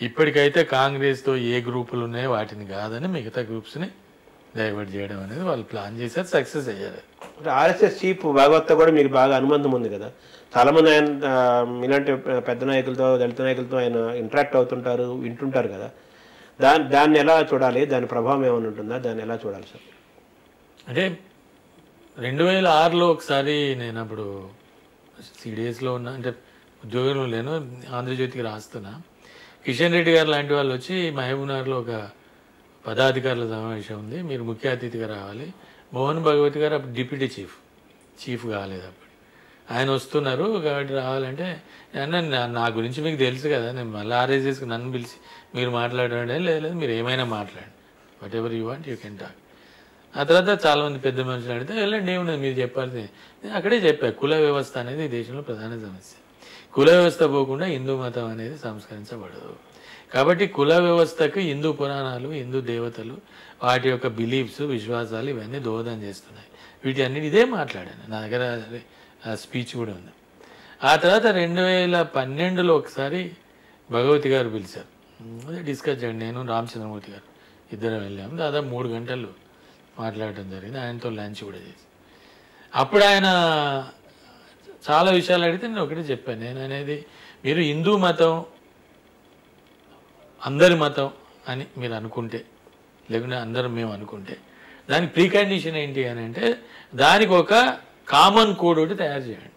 ఇప్పటికైతే కాంగ్రెస్తో ఏ గ్రూపులు ఉన్నాయో వాటిని కాదని మిగతా గ్రూప్స్ని డైవర్ట్ చేయడం అనేది వాళ్ళు ప్లాన్ చేశారు, సక్సెస్ అయ్యారు. ఆర్ఎస్ఎస్ చీఫ్ భాగవత్తో కూడా మీకు బాగా అనుబంధం ఉంది కదా. చాలామంది ఆయన ఇలాంటి పెద్ద నాయకులతో దళిత నాయకులతో ఆయన ఇంటరాక్ట్ అవుతుంటారు, వింటుంటారు కదా. దాన్ని ఎలా చూడాలి, దాని ప్రభావం ఏమైనా ఉంటుందా, దాన్ని ఎలా చూడాలి సార్? అంటే 2006లో ఒకసారి నేను అప్పుడు సిడిఎస్లో ఉన్నా, అంటే ఉద్యోగంలో లేను, ఆంధ్రజ్యోతికి రాస్తున్నా. కిషన్ రెడ్డి గారు లాంటి వాళ్ళు వచ్చి మహబూబ్నగర్లో ఒక పదాధికారుల సమావేశం ఉంది, మీరు ముఖ్య అతిథిగా రావాలి. మోహన్ భగవతి గారు అప్పుడు డిప్యూటీ చీఫ్ కాలేదు అప్పుడు, ఆయన వస్తున్నారు కాబట్టి రావాలంటే నా గురించి మీకు తెలుసు కదా, నేను మళ్ళీ ఆర్ఎస్ఎస్కి నన్ను పిలిచి మీరు మాట్లాడండి, లేదు మీరు ఏమైనా మాట్లాడండి, what ever you want you can talk. ఆ తర్వాత చాలామంది పెద్ద మనుషులు అడిగితే వెళ్ళండి ఏమున్నది మీరు చెప్పాల్సింది. నేను అక్కడే చెప్పాను, కుల వ్యవస్థ అనేది ఈ దేశంలో ప్రధాన సమస్య. కుల వ్యవస్థ పోకుండా హిందూ మతం అనేది సంస్కరించబడదు. కాబట్టి కుల వ్యవస్థకు హిందూ పురాణాలు, హిందూ దేవతలు, వాటి యొక్క బిలీఫ్స్, విశ్వాసాలు ఇవన్నీ దోహదం చేస్తున్నాయి. వీటి అన్నిటి ఇదే మాట్లాడాను, నా దగ్గర స్పీచ్ కూడా ఉంది. ఆ తర్వాత 2012లో ఒకసారి భగవతి గారు పిలిచారు, అదే డిస్కస్ చేయండి. నేను రామచంద్రమూర్తి గారు ఇద్దరం వెళ్ళాము, దాదాపు 3 గంటలు మాట్లాడటం జరిగింది. ఆయనతో లంచ్ కూడా చేసి అప్పుడు ఆయన చాలా విషయాలు అడిగితే నేను ఒకటే చెప్పాను, నేను అనేది మీరు హిందూ మతం అందరి మతం అని మీరు అనుకుంటే, లేకుంటే అందరం మేము అనుకుంటే దానికి ప్రీ కండిషన్ ఏంటి అని అంటే దానికి ఒక కామన్ కోడ్ ఒకటి తయారు చేయండి.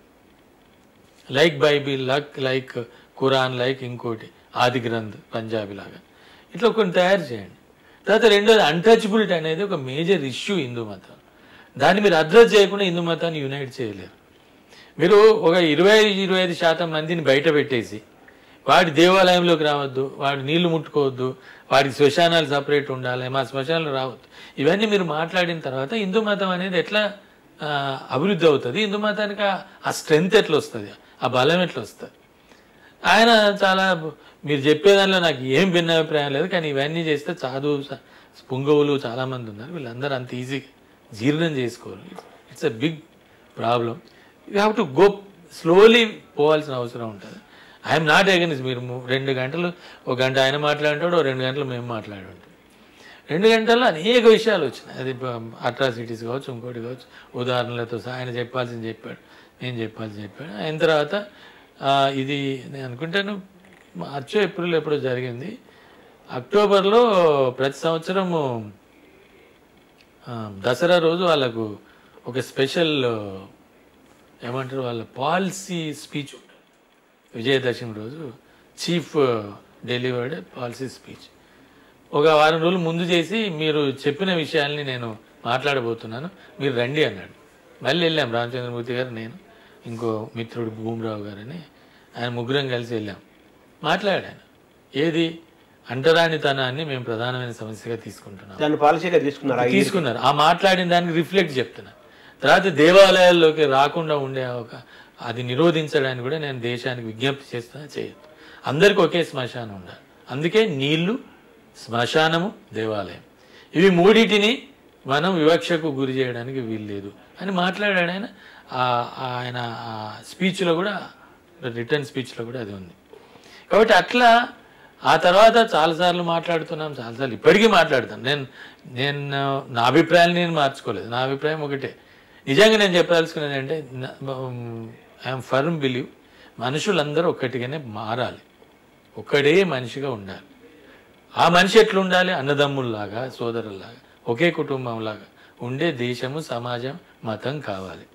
Like Bible, like Quran, like ఇంకోటి ఆది గ్రంథ్ పంజాబీ లాగా ఇట్లా కొన్ని తయారు చేయండి. తర్వాత రెండోది అన్టచబిలిటీ అనేది ఒక మేజర్ ఇష్యూ హిందూ మతం. దాన్ని మీరు అడ్రస్ చేయకుండా హిందూ మతాన్ని యునైట్ చేయలేరు. మీరు ఒక 20-25% మందిని బయట పెట్టేసి వాడి దేవాలయంలోకి రావద్దు, వాడి నీళ్లు ముట్టుకోవద్దు, వాడికి శ్మశానాలు సపరేట్ ఉండాలి, మా శ్మశానాలు రావద్దు, ఇవన్నీ మీరు మాట్లాడిన తర్వాత హిందూ మతం అనేది ఎట్లా అభివృద్ధి అవుతుంది, హిందూ మతానికి ఆ స్ట్రెంగ్త్ ఎట్లా వస్తుంది, ఆ బలం ఎట్లా వస్తుంది. ఆయన చాలా మీరు చెప్పేదానిలో నాకు ఏం భిన్నాభిప్రాయం లేదు, కానీ ఇవన్నీ చేస్తే పుంగవులు చాలామంది ఉన్నారు, వీళ్ళందరూ అంత ఈజీగా జీర్ణం చేసుకోరు. It's a big problem. You have to go slowly పోవాల్సిన అవసరం ఉంటుంది. ఐఎమ్ నాట్ అగైన్స్ మీరు 2 గంటలు, 1 గంట ఆయన మాట్లాడుతాడు, 2 గంటలు మేము మాట్లాడుంటాం. 2 గంటల్లో అనేక విషయాలు వచ్చినాయి. అది అట్రాసిటీస్ కావచ్చు, ఇంకోటి కావచ్చు, ఉదాహరణలతో ఆయన చెప్పాల్సింది చెప్పాడు, నేను చెప్పాల్సింది చెప్పాడు. అయిన తర్వాత ఇది నేను అనుకుంటాను మార్చో ఏప్రిల్ ఎప్పుడో జరిగింది. అక్టోబర్లో ప్రతి సంవత్సరము దసరా రోజు వాళ్ళకు ఒక స్పెషల్ ఏమంటారు వాళ్ళ పాలసీ స్పీచ్ ఉంటుంది. విజయదశమి రోజు చీఫ్ డెలివర్డ్ పాలసీ స్పీచ్ ఒక వారం రోజులు ముందు చేసి, మీరు చెప్పిన విషయాల్ని నేను మాట్లాడబోతున్నాను, మీరు రండి అన్నాడు. మళ్ళీ వెళ్ళాం, రామచంద్రమూర్తి గారు, నేను, ఇంకో మిత్రుడు భూమరావు గారని, ఆయన ముగ్గురం కలిసి వెళ్ళాం. మాట్లాడాను, ఏది అంటరానితనాన్ని మేము ప్రధానమైన సమస్యగా తీసుకుంటున్నాం, దాన్ని పాలసీగా తీసుకున్నారు. ఆ మాట్లాడిన దానికి రిఫ్లెక్ట్ చెప్తున్నా. తర్వాత దేవాలయాల్లోకి రాకుండా ఉండే అది నిరోధించడానికి కూడా నేను దేశానికి విజ్ఞప్తి చేస్తున్నా, చేయొద్దు, అందరికీ ఒకే శ్మశానం ఉండాలి, అందుకే నీళ్లు, శ్మశానము, దేవాలయం, ఇవి మూడింటిని మనం వివక్షకు గురి చేయడానికి వీల్లేదు అని మాట్లాడాడు ఆయన. ఆయన స్పీచ్లో కూడా, రిటర్న్ స్పీచ్లో కూడా అది ఉంది. కాబట్టి అట్లా ఆ తర్వాత చాలాసార్లు మాట్లాడుతున్నాం, చాలాసార్లు ఇప్పటికీ మాట్లాడుతాను. నేను నా అభిప్రాయాన్ని నేను మార్చుకోలేదు, నా అభిప్రాయం ఒకటే. నిజంగా నేను చెప్పదలుచుకున్నది అంటే ఐఎమ్ ఫర్మ్ బిలీవ్ మనుషులందరూ ఒక్కటిగానే మారాలి, ఒక్కడే మనిషిగా ఉండాలి. ఆ మనిషి ఎట్లుండాలి, అన్నదమ్ముల్లాగా, సోదరుల్లాగా, ఒకే కుటుంబంలాగా ఉండే దేశము, సమాజం, మతం కావాలి.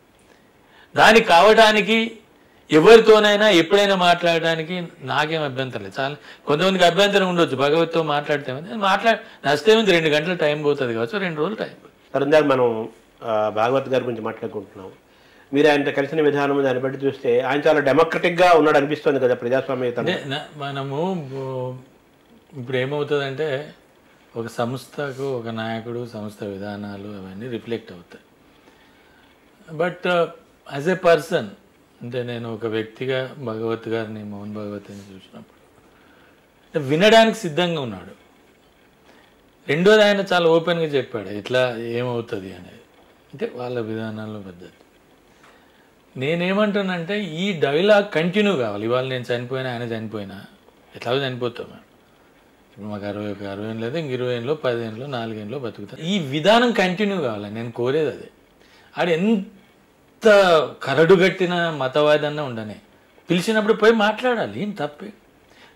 దానికి కావడానికి ఎవరితోనైనా ఎప్పుడైనా మాట్లాడడానికి నాకేం అభ్యంతరం లేదు. చాలా కొంతమందికి అభ్యంతరం ఉండొచ్చు, భగవత్తో మాట్లాడితే నష్టేముంది, 2 గంటలు టైం పోతుంది కావచ్చు, 2 రోజులు టైం పోతుంది. ఇందాక మనం భాగవత్ గారి గురించి మాట్లాడుకుంటున్నాం. మీరు ఆయనతో కలిసిన విధానం దాన్ని బట్టి చూస్తే ఆయన చాలా డెమోక్రటిక్గా ఉన్నాడు అనిపిస్తుంది కదా, ప్రజాస్వామ్యత. మనము ఇప్పుడు ఏమవుతుందంటే ఒక సంస్థకు ఒక నాయకుడు, సంస్థ విధానాలు అవన్నీ రిఫ్లెక్ట్ అవుతాయి. బట్ యాజ్ ఏ పర్సన్, అంటే నేను ఒక వ్యక్తిగా భగవత్ గారిని, మోహన్ భగవత్ని చూసినప్పుడు వినడానికి సిద్ధంగా ఉన్నాడు. రెండోది ఆయన చాలా ఓపెన్గా చెప్పాడు ఎట్లా ఏమవుతుంది అనేది, అంటే వాళ్ళ విధానాల్లో పద్ధతి. నేనేమంటానంటే ఈ డైలాగ్ కంటిన్యూ కావాలి. ఇవాళ నేను చనిపోయినా ఆయన చనిపోయినా ఎట్లాగో చనిపోతాం మేము. ఇప్పుడు మాకు 60 ఏళ్ళు లేదు, ఇంక 20 ఏళ్ళు 10 ఏళ్ళు 4 ఏళ్ళు బతుకుతాం. ఈ విధానం కంటిన్యూ కావాలి, నేను కోరేది అదే. ఆడు ఎంత కరడుగట్టిన మతవాది అన్నా ఉండనే పిలిచినప్పుడు పోయి మాట్లాడాలి. ఏం తప్పే,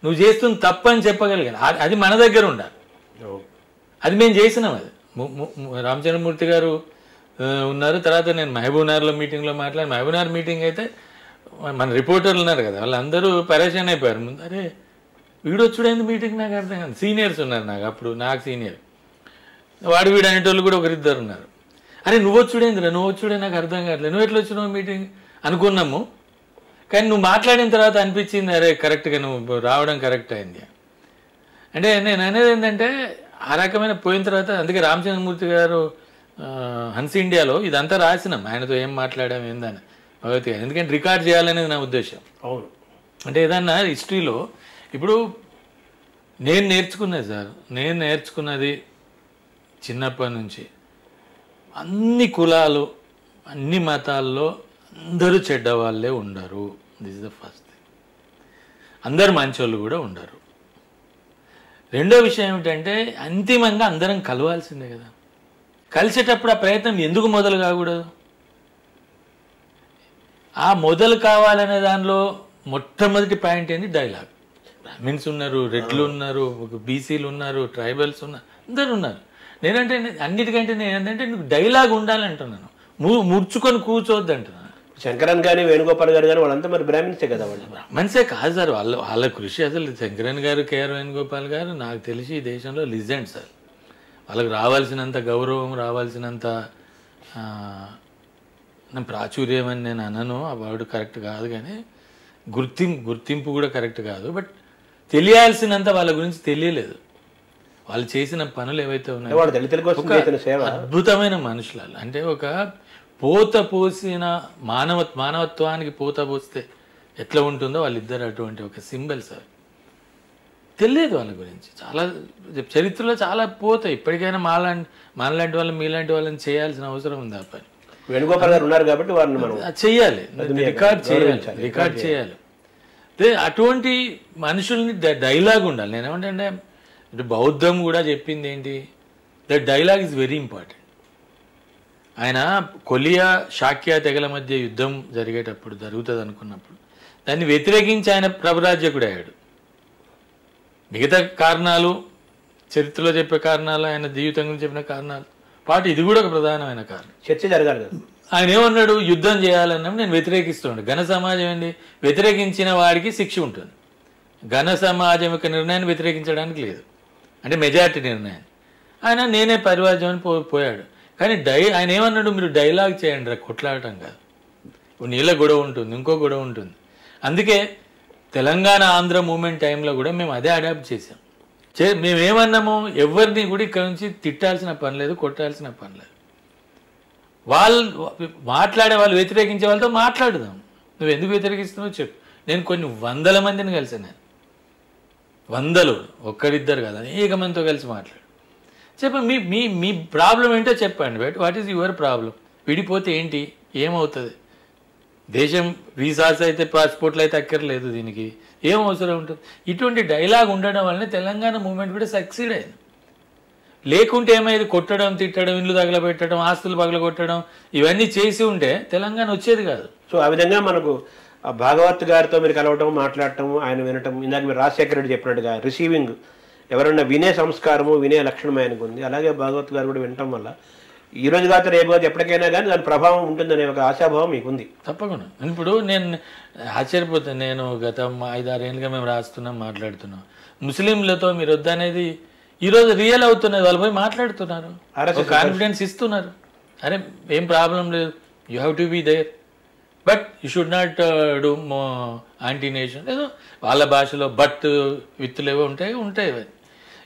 నువ్వు చేస్తుంది తప్పు అని చెప్పగలిగాను. అది మన దగ్గర ఉండాలి. అది మేము చేసినాం. అది రామచంద్రమూర్తి గారు ఉన్నారు. తర్వాత నేను మహబూబ్నగర్లో మీటింగ్లో మహబూబ్నగర్ మీటింగ్ అయితే మన రిపోర్టర్లు ఉన్నారు కదా, వాళ్ళందరూ పరేషాన్ అయిపోయారు. ముందు అరే వీడు వచ్చుడైంది మీటింగ్, నాకు అర్థం కాదు. సీనియర్స్ ఉన్నారు నాకు, అప్పుడు నాకు సీనియర్ వాడు వీడు అనేటోళ్ళు కూడా ఒకరిద్దరు ఉన్నారు. అరే నువ్వు వచ్చుడేందిరా, నువ్వు వచ్చుడే నాకు అర్థం కావట్లేదు, నువ్వు ఎట్లా వచ్చినావు మీటింగ్ అనుకున్నాము. కానీ నువ్వు మాట్లాడిన తర్వాత అనిపించింది అరే కరెక్ట్గా నువ్వు రావడం కరెక్ట్ అయింది. అంటే నేను అనేది ఏంటంటే ఆ రకమైన పోయిన తర్వాత, అందుకే రామచంద్రమూర్తి గారు హన్స్ ఇండియాలో ఇదంతా రాసినాం, ఆయనతో ఏం మాట్లాడాం ఏందని భగవద్గీత, ఎందుకంటే రికార్డ్ చేయాలనేది నా ఉద్దేశం. అవును, అంటే ఏదన్నా హిస్టరీలో ఇప్పుడు నేను నేర్చుకున్నది సార్, నేను నేర్చుకున్నది చిన్నప్పటి నుంచి అన్ని కులాలు అన్ని మతాల్లో అందరూ చెడ్డవాళ్ళే ఉండరు. This is the first thing. అందరు మంచోళ్ళు కూడా ఉండరు. రెండో విషయం ఏమిటంటే అంతిమంగా అందరం కలవాల్సిందే కదా. కలిసేటప్పుడు ఆ ప్రయత్నం ఎందుకు మొదలు కాకూడదు? ఆ మొదలు కావాలనే దానిలో మొట్టమొదటి పాయింట్ ఏంటి? డైలాగ్. బ్రాహ్మిన్స్ ఉన్నారు, రెడ్లు ఉన్నారు, బీసీలు ఉన్నారు, ట్రైబల్స్ ఉన్నారు, అందరు ఉన్నారు. నేనంటే అన్నిటికంటే నేనంటే నీకు డైలాగ్ ఉండాలంటున్నాను, ముడుచుకొని కూర్చోవద్దు అంటున్నాను. శంకరన్ గాని వేణుగోపాల్ గారు కానీ వాళ్ళంతా మరి బ్రాహ్మిన్సే కదా. వాళ్ళు బ్రాహ్మణ్సే కాదు సార్, వాళ్ళ కృషి అసలు. శంకరన్ గారు, కేఆర్ వేణుగోపాల్ గారు నాకు తెలిసి ఈ దేశంలో లిజెండ్ సార్. వాళ్ళకి రావాల్సినంత గౌరవం, రావాల్సినంత ప్రాచుర్యం అని నేను అనను, ఆ వర్డ్ కరెక్ట్ కాదు, కానీ గుర్తింపు కూడా కరెక్ట్ కాదు. బట్ తెలియాల్సినంత వాళ్ళ గురించి తెలియలేదు. వాళ్ళు చేసిన పనులు ఏవైతే ఉన్నాయో అద్భుతమైన మనుషులు. అంటే ఒక పోత పోసిన మానవత్వానికి పోత పోస్తే ఎట్లా ఉంటుందో వాళ్ళిద్దరు అటువంటి ఒక సింబల్ సార్. తెలియదు వాళ్ళ గురించి, చాలా చరిత్రలో చాలా పోతాయి. ఇప్పటికైనా మనలాంటి వాళ్ళని మీలాంటి వాళ్ళని చేయాల్సిన అవసరం ఉంది. ఆ పని వేణుగోపాల్ గారు ఉన్నారు కాబట్టి వారిని మనం చెయ్యాలి, రికార్డ్ చేయాలి. అటువంటి మనుషుల్ని డైలాగ్ ఉండాలి. నేనేమంటే బౌద్ధం కూడా చెప్పింది ఏంటి? That dialogue is very important. ఆయన కొలియా శాక్య తెగల మధ్య యుద్ధం జరిగేటప్పుడు, జరుగుతుంది అనుకున్నప్పుడు, దాన్ని వ్యతిరేకించి ఆయన ప్రభురాజ్యకుడు అయ్యాడు. మిగతా కారణాలు, చరిత్రలో చెప్పే కారణాలు, ఆయన జీవితం గురించి చెప్పిన కారణాలు పాటు ఇది కూడా ఒక ప్రధానమైన కారణం. చర్చ జరగాలి కదా. ఆయన ఏమన్నాడు? యుద్ధం చేయాలన్నప్పుడు నేను వ్యతిరేకిస్తున్నాడు. ఘన సమాజం ఏంటి? వ్యతిరేకించిన వాడికి శిక్ష ఉంటుంది. ఘన సమాజం యొక్క నిర్ణయాన్ని వ్యతిరేకించడానికి లేదు, అంటే మెజారిటీ నిర్ణయాన్ని. ఆయన నేనే పరివార్యం అని పోయాడు. కానీ ఆయన ఏమన్నాడు? మీరు డైలాగ్ చేయండి రా, కొట్లాడటం కాదు. నీళ్ళ గొడవ ఉంటుంది, ఇంకో గొడవ ఉంటుంది. అందుకే తెలంగాణ ఆంధ్ర మూమెంట్ టైంలో కూడా మేము అదే అడాప్ట్ చేసాం. మేమేమన్నాము? ఎవరిని కూడా ఇక్కడ నుంచి తిట్టాల్సిన పని లేదు, కొట్టాల్సిన పని లేదు. వాళ్ళు మాట్లాడే వాళ్ళు వ్యతిరేకించే వాళ్ళతో మాట్లాడుదాం. నువ్వు ఎందుకు వ్యతిరేకిస్తున్నావు చెప్పు. నేను కొన్ని 100 మందిని కలిసాను, నేను 100, ఒక్కరిద్దరు కదా, అనేక మందితో కలిసి మాట్లాడు. చెప్ప మీ ప్రాబ్లం ఏంటో చెప్పండి. But what is your problem? విడిపోతే ఏంటి, ఏమవుతుంది? దేశం వీసాస్ అయితే, పాస్పోర్ట్లు అయితే అక్కర్లేదు, దీనికి ఏం అవసరం ఉంటుంది? ఇటువంటి డైలాగ్ ఉండడం వల్లనే తెలంగాణ మూవ్మెంట్ కూడా సక్సీడ్ అయింది. లేకుంటే ఏమైంది? కొట్టడం, తిట్టడం, ఇల్లు తగలబెట్టడం, ఆస్తులు పగలగొట్టడం, ఇవన్నీ చేసి ఉంటే తెలంగాణ వచ్చేది కాదు. సో ఆ విధంగా మనకు భాగవత్ గారితో మీరు కలవటం, మాట్లాడటం, ఆయన వినటం, ఇందాక మీరు రాజశేఖర రెడ్డి చెప్పినట్టుగా రిసీవింగ్, ఎవరన్నా వినే సంస్కారము, వినే లక్షణం ఆయనకు ఉంది. అలాగే భాగవత్ గారు కూడా వినటం వల్ల ఈ రోజు కాదు రేపు కాదు ఎప్పటికైనా కానీ దాని ప్రభావం ఉంటుందనే ఒక ఆశాభావం మీకు ఉంది. తప్పకుండా. ఇప్పుడు నేను ఆశ్చర్యపోతాను. నేను గత 5-6 ఏళ్ళుగా మేము రాస్తున్నాం, మాట్లాడుతున్నాం. ముస్లింలతో మీరు వద్దనేది ఈరోజు రియల్ అవుతున్నది. వాళ్ళు పోయి మాట్లాడుతున్నారు, కాన్ఫిడెన్స్ ఇస్తున్నారు. అరే ఏం ప్రాబ్లం లేదు, you have to be there, but you should not do anti nation. ఏదో వాళ్ళ భాషలో బట్ విత్తులు ఏవో ఉంటాయి.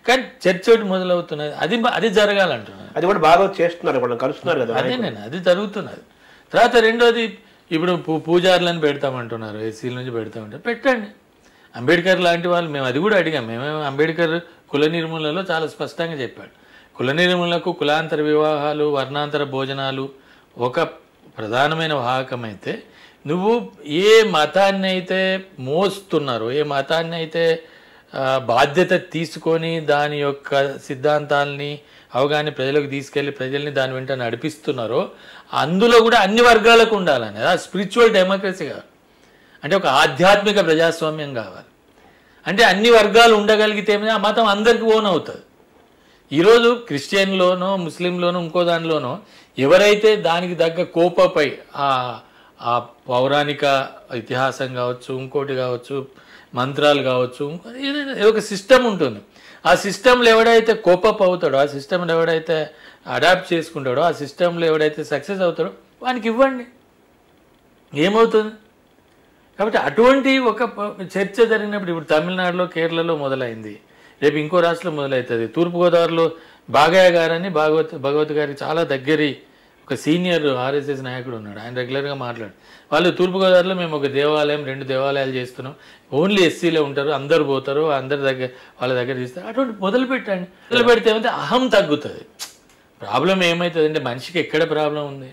కానీ చర్చ ఒకటి మొదలవుతున్నది. అది జరగాలంటున్నారు. అది కూడా బాగా చేస్తున్నారు, కలుస్తున్నారు కదా. అదే నేను అది జరుగుతున్నది. తర్వాత రెండోది, ఇప్పుడు పూజారులను పెడతామంటున్నారు, ఎస్సీల నుంచి పెడతామంటారు. పెట్టండి, అంబేద్కర్ లాంటి వాళ్ళు మేము అది కూడా అడిగాం. మేమేమో అంబేద్కర్ కుల నిర్మూలనలో చాలా స్పష్టంగా చెప్పాడు. కుల నిర్మూలనకు కులాంతర వివాహాలు, వర్ణాంతర భోజనాలు ఒక ప్రధానమైన వాహకమైతే, నువ్వు ఏ మతాన్ని అయితే మోస్తున్నారో, ఏ మతాన్ని అయితే బాధ్యత తీసుకొని దాని యొక్క సిద్ధాంతాలని అవగాహన ప్రజలకు తీసుకెళ్ళి ప్రజల్ని దాని వెంట నడిపిస్తున్నారో అందులో కూడా అన్ని వర్గాలకు ఉండాలని, స్పిరిచువల్ డెమోక్రసీ కావాలి. అంటే ఒక ఆధ్యాత్మిక ప్రజాస్వామ్యం కావాలి. అంటే అన్ని వర్గాలు ఉండగలిగితే ఆ మతం అందరికీ ఓన్ అవుతుంది. ఈరోజు క్రిస్టియన్లోనో ముస్లింలోనో ఇంకో దానిలోనో ఎవరైతే దానికి తగ్గ కోపపై ఆ పౌరాణిక ఇతిహాసం కావచ్చు, ఇంకోటి కావచ్చు, మంత్రాలు కావచ్చు, ఒక సిస్టమ్ ఉంటుంది. ఆ సిస్టంలో ఎవడైతే కోపప్ అవుతాడో, ఆ సిస్టంలో ఎవడైతే అడాప్ట్ చేసుకుంటాడో, ఆ సిస్టంలో ఎవడైతే సక్సెస్ అవుతాడో వానికి ఇవ్వండి, ఏమవుతుంది? కాబట్టి అటువంటి ఒక చర్చ జరిగినప్పుడు ఇప్పుడు తమిళనాడులో, కేరళలో మొదలైంది, రేపు ఇంకో రాష్ట్రంలో మొదలవుతుంది. తూర్పుగోదావరిలో బాగయ్య గారని భగవత్ గారికి చాలా దగ్గరి ఒక సీనియర్ ఆర్ఎస్ఎస్ నాయకుడు ఉన్నాడు. ఆయన రెగ్యులర్గా మాట్లాడు. వాళ్ళు తూర్పుగోదావరిలో మేము ఒక దేవాలయం, 2 దేవాలయాలు చేస్తున్నాం, ఓన్లీ ఎస్సీలే ఉంటారు, అందరు పోతారు, అందరి దగ్గర వాళ్ళ దగ్గర తీస్తారు. అటువంటి మొదలు పెట్టండి. మొదలు పెడితే ఏమైతే అహం తగ్గుతుంది. ప్రాబ్లం ఏమవుతుంది అంటే మనిషికి ఎక్కడ ప్రాబ్లం ఉంది?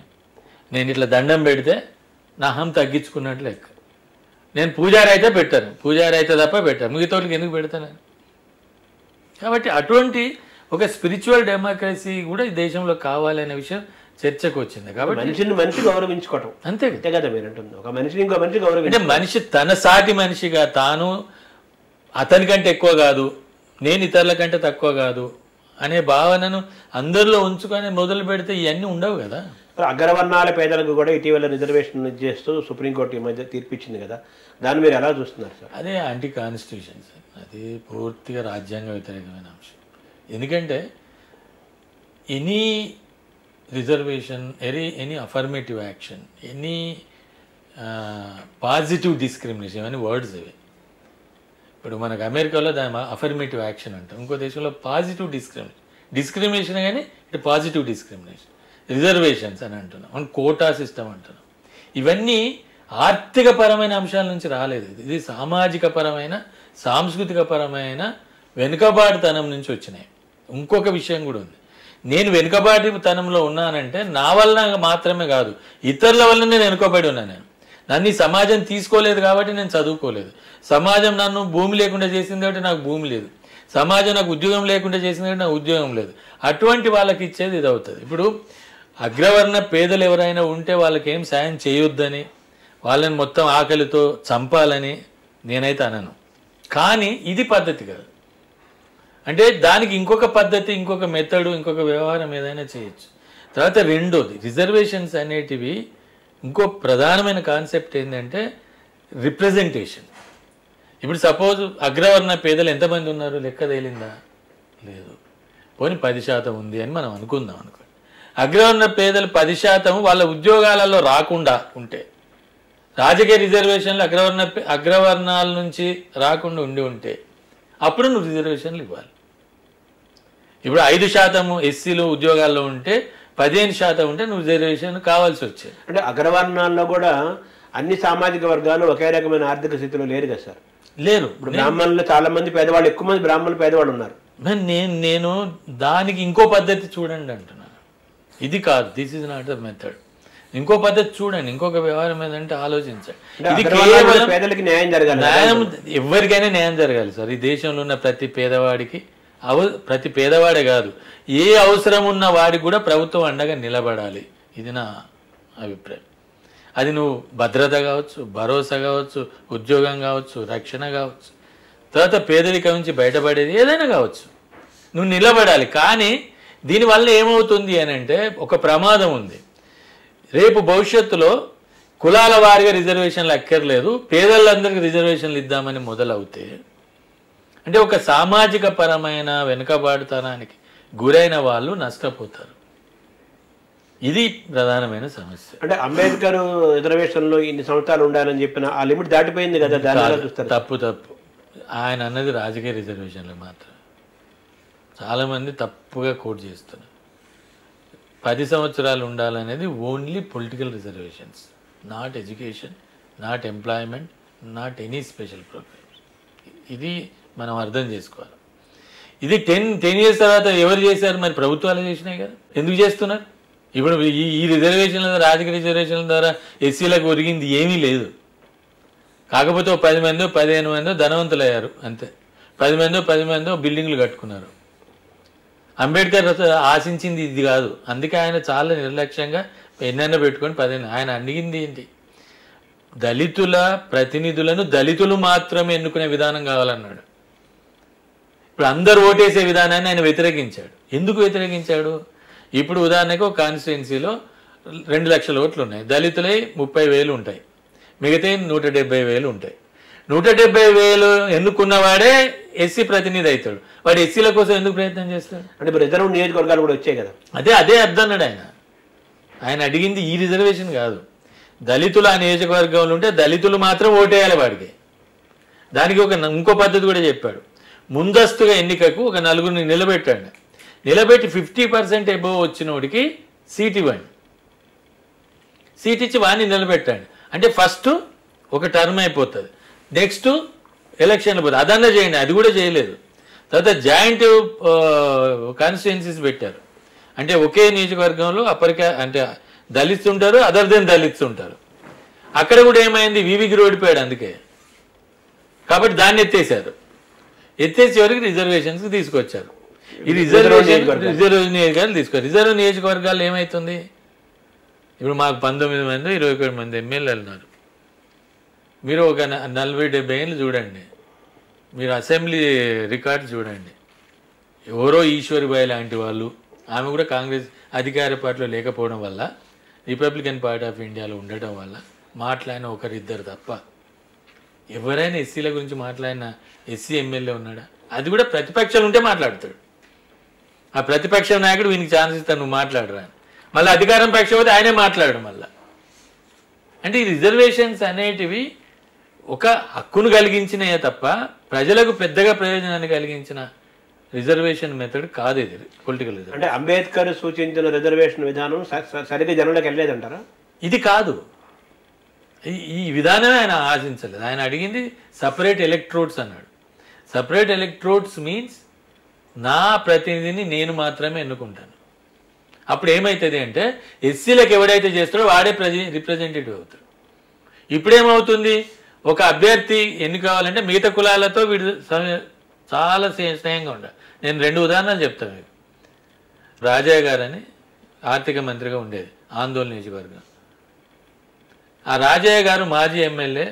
నేను ఇట్లా దండం పెడితే నా అహం తగ్గించుకున్నట్లు లెక్క. నేను పూజారి అయితే పెట్టాను, పూజారి అయితే తప్ప పెట్టాను, మిగతాకి ఎందుకు పెడతాను? కాబట్టి అటువంటి ఒక స్పిరిచువల్ డెమోక్రసీ కూడా ఈ దేశంలో కావాలనే విషయం చర్చకు వచ్చింది. కాబట్టి మనిషి గౌరవించుకోవటం అంతే కదా మీరు అంటుంది. ఒక మనిషిని ఇంకో మనిషి అంటే మనిషి తన సాటి మనిషిగా తాను అతని కంటే ఎక్కువ కాదు, నేను ఇతరుల కంటే తక్కువ కాదు అనే భావనను అందరిలో ఉంచుకొని మొదలు పెడితే ఇవన్నీ ఉండవు కదా. అగ్రవర్ణాల పేదలకు కూడా ఇటీవల రిజర్వేషన్ చేస్తూ సుప్రీంకోర్టు ఈ మధ్య తీర్పిచ్చింది కదా, దాన్ని మీరు ఎలా చూస్తున్నారు సార్? అదే యాంటీ కాన్స్టిట్యూషన్ సార్, అది పూర్తిగా రాజ్యాంగ వ్యతిరేకమైన అంశం. ఎందుకంటే any reservation, any affirmative action, any positive discrimination, ఇవన్నీ వర్డ్స్ ఇవి. ఇప్పుడు మనకు అమెరికాలో దాని అఫర్మేటివ్ యాక్షన్ అంటాం, ఇంకో దేశంలో పాజిటివ్ డిస్క్రిమినేషన్ కానీ ఇటు పాజిటివ్ డిస్క్రిమినేషన్, రిజర్వేషన్స్ అని అంటున్నాం, అండ్ కోటా సిస్టమ్ అంటున్నాం. ఇవన్నీ ఆర్థిక పరమైన అంశాల నుంచి రాలేదు. ఇది సామాజిక పరమైన, సాంస్కృతిక పరమైన వెనుకబాటుతనం నుంచి వచ్చినాయి. ఇంకొక విషయం కూడా ఉంది. నేను వెనుకబాటుతనంలో ఉన్నానంటే నా వల్ల మాత్రమే కాదు, ఇతరుల వల్ల నేను వెనుకబడి ఉన్నాను. నన్ను ఈ సమాజం తీసుకోలేదు కాబట్టి నేను చదువుకోలేదు, సమాజం నన్ను భూమి లేకుండా చేసింది కాబట్టి నాకు భూమి లేదు, సమాజం నాకు ఉద్యోగం లేకుండా చేసింది కాబట్టి నాకు ఉద్యోగం లేదు. అటువంటి వాళ్ళకి ఇచ్చేది ఇది అవుతుంది. ఇప్పుడు అగ్రవర్ణ పేదలు ఎవరైనా ఉంటే వాళ్ళకి ఏం సాయం చేయొద్దని, వాళ్ళని మొత్తం ఆకలితో చంపాలని నేనైతే అనను. కానీ ఇది పద్ధతి కాదు. అంటే దానికి ఇంకొక పద్ధతి, ఇంకొక మెథడు, ఇంకొక వ్యవహారం ఏదైనా చేయొచ్చు. తర్వాత రెండోది, రిజర్వేషన్స్ అనేటివి ఇంకో ప్రధానమైన కాన్సెప్ట్ ఏంటంటే రిప్రజెంటేషన్. ఇప్పుడు సపోజ్ అగ్రవర్ణ పేదలు ఎంతమంది ఉన్నారు లెక్క తేలిందా? లేదు. పోనీ 10% ఉంది అని మనం అనుకుందాం అనుకోండి. అగ్రవర్ణ పేదలు 10% వాళ్ళ ఉద్యోగాలలో రాకుండా ఉంటే, రాజకీయ రిజర్వేషన్లు అగ్రవర్ణాల నుంచి రాకుండా ఉంటే అప్పుడు నువ్వు రిజర్వేషన్లు ఇవ్వాలి. ఇప్పుడు 5% ఎస్సీలు ఉద్యోగాల్లో ఉంటే 15% ఉంటే నువ్వు రిజర్వేషన్ కావాల్సి వచ్చేది. అంటే అగ్రవర్ణాల్లో కూడా అన్ని సామాజిక వర్గాలు ఒకే రకమైన ఆర్థిక స్థితిలో లేరు కదా సార్? లేరు. ఇప్పుడు బ్రాహ్మణులు చాలా మంది పేదవాళ్ళు, ఎక్కువ మంది బ్రాహ్మణులు పేదవాళ్ళు ఉన్నారు. నేను దానికి ఇంకో పద్ధతి చూడండి అంటున్నాను. ఇది కాదు, this is not the method. ఇంకో పద్ధతి చూడండి, ఇంకొక వ్యవహారం ఏంటంటే ఆలోచించండి. ఇది కేవలం పేదలకి న్యాయం జరగాలి. న్యాయం ఎవరికైనా న్యాయం జరగాలి సార్. ఈ దేశంలో ఉన్న ప్రతి పేదవాడికి, ప్రతి పేదవాడే కాదు, ఏ అవసరం ఉన్న వాడికి కూడా ప్రభుత్వం అండగా నిలబడాలి. ఇది నా అభిప్రాయం. అది నువ్వు భద్రత కావచ్చు, భరోసా కావచ్చు, ఉద్యోగం కావచ్చు, రక్షణ కావచ్చు, తర్వాత పేదరికం నుంచి బయటపడేది ఏదైనా కావచ్చు, నువ్వు నిలబడాలి. కానీ దీనివల్ల ఏమవుతుంది అని అంటే ఒక ప్రమాదం ఉంది. రేపు భవిష్యత్తులో కులాల వారిగా రిజర్వేషన్లు అక్కర్లేదు, పేదలందరికీ రిజర్వేషన్లు ఇద్దామని మొదలవుతే అంటే ఒక సామాజిక పరమైన వెనుకబాటుతనానికి గురైన వాళ్ళు నష్టపోతారు. ఇది ప్రధానమైన సమస్య. అంటే అంబేద్కర్ రిజర్వేషన్లో ఇన్ని సంవత్సరాలు ఉండాలని చెప్పిన ఆ లిమిట్ దాటిపోయింది కదా, దానిలో చూస్తారు. తప్పు. ఆయన అన్నది రాజకీయ రిజర్వేషన్లు మాత్రం. చాలామంది తప్పుగా కోట్ చేస్తున్నారు. 10 సంవత్సరాలు ఉండాలనేది only political reservations, not education, not employment, not any special programmes. ఇది మనం అర్థం చేసుకోవాలి. ఇది 10 years తర్వాత ఎవరు చేశారు? మరి ప్రభుత్వాలు చేసినాయి కదా. ఎందుకు చేస్తున్నారు? ఇప్పుడు ఈ రిజర్వేషన్ల ద్వారా, రాజకీయ రిజర్వేషన్ల ద్వారా ఎస్సీలకు ఒరిగింది ఏమీ లేదు. కాకపోతే 10 మందో 15 మందో ధనవంతులు అయ్యారు అంతే. 10 మందో బిల్డింగ్లు కట్టుకున్నారు. అంబేద్కర్ ఆశించింది ఇది కాదు. అందుకే ఆయన చాలా నిర్లక్ష్యంగా ఎన్నెన్నో పెట్టుకొని 15 ఆయన అడిగింది ఏంటి? దళితుల ప్రతినిధులను దళితులు మాత్రమే ఎన్నుకునే విధానం కావాలన్నాడు. ఇప్పుడు అందరు ఓటేసే విధానాన్ని ఆయన వ్యతిరేకించాడు. ఎందుకు వ్యతిరేకించాడు? ఇప్పుడు ఉదాహరణకు ఒక కాన్స్టిట్యున్సీలో 2 లక్షల ఓట్లు ఉన్నాయి. దళితులై 30,000 ఉంటాయి, మిగతా 170,000 ఉంటాయి. 170,000 ఎన్నుకున్నవాడే ఎస్సీ ప్రతినిధి అవుతాడు. వాడు ఎస్సీల కోసం ఎందుకు ప్రయత్నం చేస్తాడు? అంటే ఇప్పుడు రిజర్వ్ నియోజకవర్గాలు కూడా వచ్చాయి కదా. అదే అర్థం అన్నాడు ఆయన. ఆయన అడిగింది ఈ రిజర్వేషన్ కాదు. దళితులు ఆ నియోజకవర్గంలో ఉంటే దళితులు మాత్రం ఓటేయాలి వాడికి. దానికి ఇంకో పద్ధతి కూడా చెప్పాడు. ముందస్తుగా ఎన్నికకు ఒక 4 నిలబెట్టాడు. నిలబెట్టి 50% అబోవ్ వచ్చినోడికి సీట్ ఇవ్వండి. సీట్ ఇచ్చి వాడిని నిలబెట్టాడు. అంటే ఫస్ట్ ఒక టర్మ్ అయిపోతుంది, నెక్స్ట్ ఎలక్షన్లు పోతుంది. అదన్నా చేయండి, అది కూడా చేయలేదు. తర్వాత జాయింట్ కాన్స్టిట్యున్సీస్ పెట్టారు. అంటే ఒకే నియోజకవర్గంలో అంటే దళిత్స్ ఉంటారు, అదర్ దెన్ దళిత్స్ ఉంటారు. అక్కడ కూడా ఏమైంది? వివికి ఓడిపోయాడు. అందుకే ఎత్తేసారు. ఎత్తేసే వరకు రిజర్వేషన్స్కి తీసుకొచ్చారు. ఈ రిజర్వ్ నియోజకవర్గాలు తీసుకొచ్చారు. రిజర్వ్ నియోజకవర్గాలు ఏమవుతుంది? ఇప్పుడు మాకు 19 మంది 21 మంది ఎమ్మెల్యేలు ఉన్నారు. మీరు ఒక 40-70 ఏళ్ళు చూడండి, మీరు అసెంబ్లీ రికార్డు చూడండి. ఎవరో ఈశ్వరిబాయి లాంటి వాళ్ళు, ఆమె కూడా కాంగ్రెస్ అధికార పార్టీలో లేకపోవడం వల్ల, రిపబ్లికన్ పార్టీ ఆఫ్ ఇండియాలో ఉండటం వల్ల మాట్లాడిన ఒకరిద్దరు తప్ప ఎవరైనా ఎస్సీల గురించి మాట్లాడిన ఎస్సీ ఎమ్మెల్యే ఉన్నాడా? అది కూడా ప్రతిపక్షాలు ఉంటే మాట్లాడతాడు. ఆ ప్రతిపక్ష నాయకుడు వీనికి ఛాన్స్ ఇస్తాను, నువ్వు మాట్లాడరా అని. మళ్ళీ అధికారం పక్ష పోతే ఆయనే మాట్లాడడం మళ్ళా. అంటే ఈ రిజర్వేషన్స్ అనేటివి ఒక హక్కును కలిగించినయే తప్ప ప్రజలకు పెద్దగా ప్రయోజనాన్ని కలిగించిన రిజర్వేషన్ మెథడ్ కాదు ఇది పొలిటికల్ రిజర్వేషన్. అంటే అంబేద్కర్ సూచించిన రిజర్వేషన్ విధానం సరిగ్గా జనంలోకి వెళ్ళలేదంటారా? ఇది కాదు, ఈ విధానమే ఆయన ఆశించలేదు. ఆయన అడిగింది సపరేట్ ఎలక్ట్రోడ్స్ అన్నాడు. సపరేట్ ఎలక్ట్రోడ్స్ మీన్స్ నా ప్రతినిధిని నేను మాత్రమే ఎన్నుకుంటాను. అప్పుడు ఏమవుతుంది అంటే ఎస్సీలకు ఎవడైతే చేస్తాడో వాడే రిప్రజెంటేటివ్ అవుతాడు. ఇప్పుడేమవుతుంది? ఒక అభ్యర్థి ఎన్ని కావాలంటే మిగతా కులాలతో వీడు చాలా స్నేహంగా ఉండాలి. నేను 2 ఉదాహరణలు చెప్తాను మీకు. రాజయ్య గారని ఆర్థిక మంత్రిగా ఉండేది ఆందోళన నియోజకవర్గం. ఆ రాజయ్య గారు మాజీ ఎమ్మెల్యే,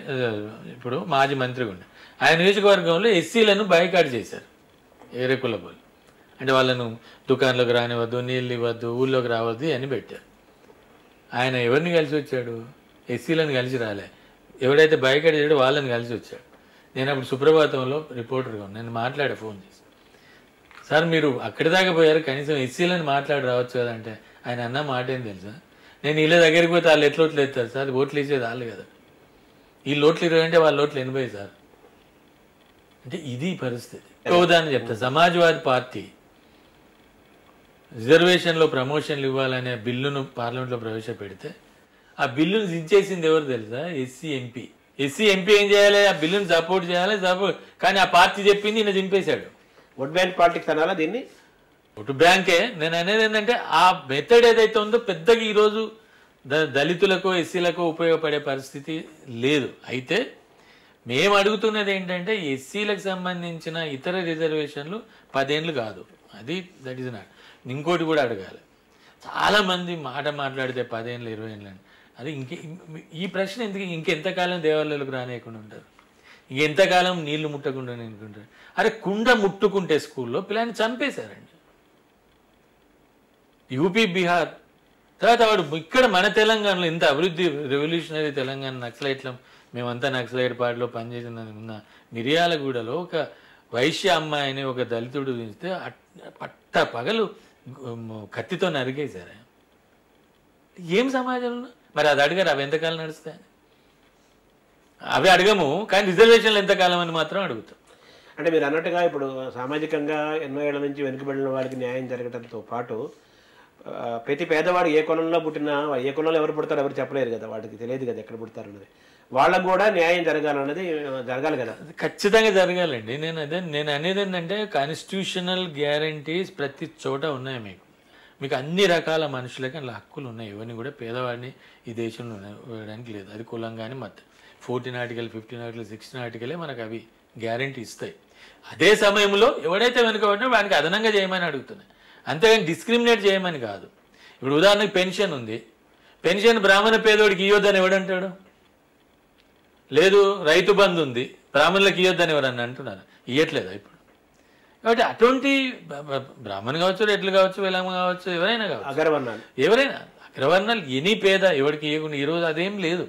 ఇప్పుడు మాజీ మంత్రిగా ఉండే. ఆయన నియోజకవర్గంలో ఎస్సీలను బాయ్కాట్ చేశారు. ఏరే కులపోలు అంటే వాళ్ళను దుకాణంలోకి రానివ్వద్దు, నీళ్ళు ఇవ్వద్దు, ఊళ్ళోకి రావద్దు అని పెట్టారు. ఆయన ఎవరిని కలిసి వచ్చాడు? ఎస్సీలను కలిసి రాలే. ఎవడైతే బాయ్కాట్ చేయడో వాళ్ళని కలిసి వచ్చాడు. నేను అప్పుడు సుప్రభాతంలో రిపోర్టర్గా నేను మాట్లాడే ఫోన్ చేసి, సార్ మీరు అక్కడి దాకా పోయారు, కనీసం ఎస్సీలను మాట్లాడి రావచ్చు కదా అంటే ఆయన అన్న మాట ఏం తెలుసా? నేను వీళ్ళ దగ్గరికి పోతే వాళ్ళు ఎట్లా ఓట్లు వేస్తారు సార్? ఓట్లు వేసేది వాళ్ళు కదా. వీళ్ళు ఓట్లు 20 అంటే వాళ్ళ ఓట్లు 80 సార్. అంటే ఇది పరిస్థితి. ఉదాహరణ చెప్తా. సమాజ్వాదీ పార్టీ రిజర్వేషన్లో ప్రమోషన్లు ఇవ్వాలనే బిల్లును పార్లమెంట్లో ప్రవేశపెడితే ఆ బిల్లును దించేసింది ఎవరు తెలుసా? SC MP. ఎస్సీ ఎంపీ ఏం చేయాలి? ఆ బిల్లును సపోర్ట్ చేయాలి. కానీ ఆ పార్టీ చెప్పింది ఈయన దింపేశాడు. ఓట్ బ్యాంక్ పాలిటిక్స్ అనాలా దీన్ని? ఓటు బ్యాంకే. నేను అనేది ఏంటంటే ఆ మెథడ్ ఏదైతే ఉందో పెద్దగా ఈరోజు దళితులకు ఎస్సీలకు ఉపయోగపడే పరిస్థితి లేదు. అయితే మేము అడుగుతున్నది ఏంటంటే ఎస్సీలకు సంబంధించిన ఇతర రిజర్వేషన్లు 10 ఏళ్ళు కాదు. అది దట్ ఈస్ నాట్. ఇంకోటి కూడా అడగాలి. చాలామంది మాట్లాడితే 10 ఏళ్ళు 20 ఏళ్ళు అని. అది ఈ ప్రశ్న ఎందుకు? ఇంకెంతకాలం దేవాలయాలకు రానియకుండా ఉంటారు? ఇంకెంతకాలం నీళ్లు ముట్టకుండా అనుకుంటారు? అరే కుండ ముట్టుకుంటే స్కూల్లో పిల్లని చంపేశారండి. యూపీ, బీహార్ తర్వాత వాడు ఇక్కడ మన తెలంగాణలో ఇంత అభివృద్ధి, రెవల్యూషనరీ తెలంగాణ నక్సలైట్లం మేమంతా నక్సలైట్ పార్టీలో పనిచేసిన ఉన్న మిర్యాలగూడలో ఒక వైశ్య అమ్మాయిని ఒక దళితుడు చూస్తే పట్ట పగలు కత్తితో నరికేశారు. ఏం సమాజంలో మరి అది అడిగారు? అవి ఎంతకాలం నడుస్తాయి? అవి అడగము, కానీ రిజర్వేషన్లు ఎంతకాలం అని మాత్రం అడుగుతాం. అంటే మీరు అన్నట్టుగా ఇప్పుడు సామాజికంగా ఎన్నో ఏళ్ల నుంచి వెనుకబడిన వాడికి న్యాయం జరగడంతో పాటు ప్రతి పేదవాడు ఏ కులంలో పుట్టినా ఏ కులంలో ఎవరు పుడతారో ఎవరు చెప్పలేరు కదా, వాడికి తెలియదు కదా ఎక్కడ పుడతారన్నది. వాళ్ళకు కూడా న్యాయం జరగాలన్నది జరగాలి కదా. ఖచ్చితంగా జరగాలండి. నేను అనేది ఏంటంటే కాన్స్టిట్యూషనల్ గ్యారంటీస్ ప్రతి చోట ఉన్నాయి. మీకు అన్ని రకాల మనుషులకి అలా హక్కులు ఉన్నాయి. ఎవరిని కూడా పేదవాడిని ఈ దేశంలో వేయడానికి లేదు. అది కులం కానీ మొత్తం 14 ఆర్టికల్ 15 ఆర్టికల్ 16 ఆర్టికలే మనకు అవి గ్యారంటీ ఇస్తాయి. అదే సమయంలో ఎవడైతే వెనుకబడినా వానికి అదనంగా చేయమని అడుగుతున్నాయి, అంతేగాని డిస్క్రిమినేట్ చేయమని కాదు. ఇప్పుడు ఉదాహరణకి పెన్షన్ ఉంది, పెన్షన్ బ్రాహ్మణ పేదోడికి ఇవ్వద్దని ఎవడంటాడు? లేదు. రైతు బంధు ఉంది, బ్రాహ్మణులకు ఇవ్వద్దని ఎవరన్నా అంటున్నారు? ఇవ్వట్లేదా ఇప్పుడు? కాబట్టి అటువంటి బ్రాహ్మణ్ కావచ్చు, రెడ్లు కావచ్చు, వెలమ కావచ్చు, ఎవరైనా కావచ్చు, ఎవరైనా అగ్రవర్ణాలు ఎనీ పేద ఎవరికి ఇవ్వకుండా ఈరోజు అదేం లేదు.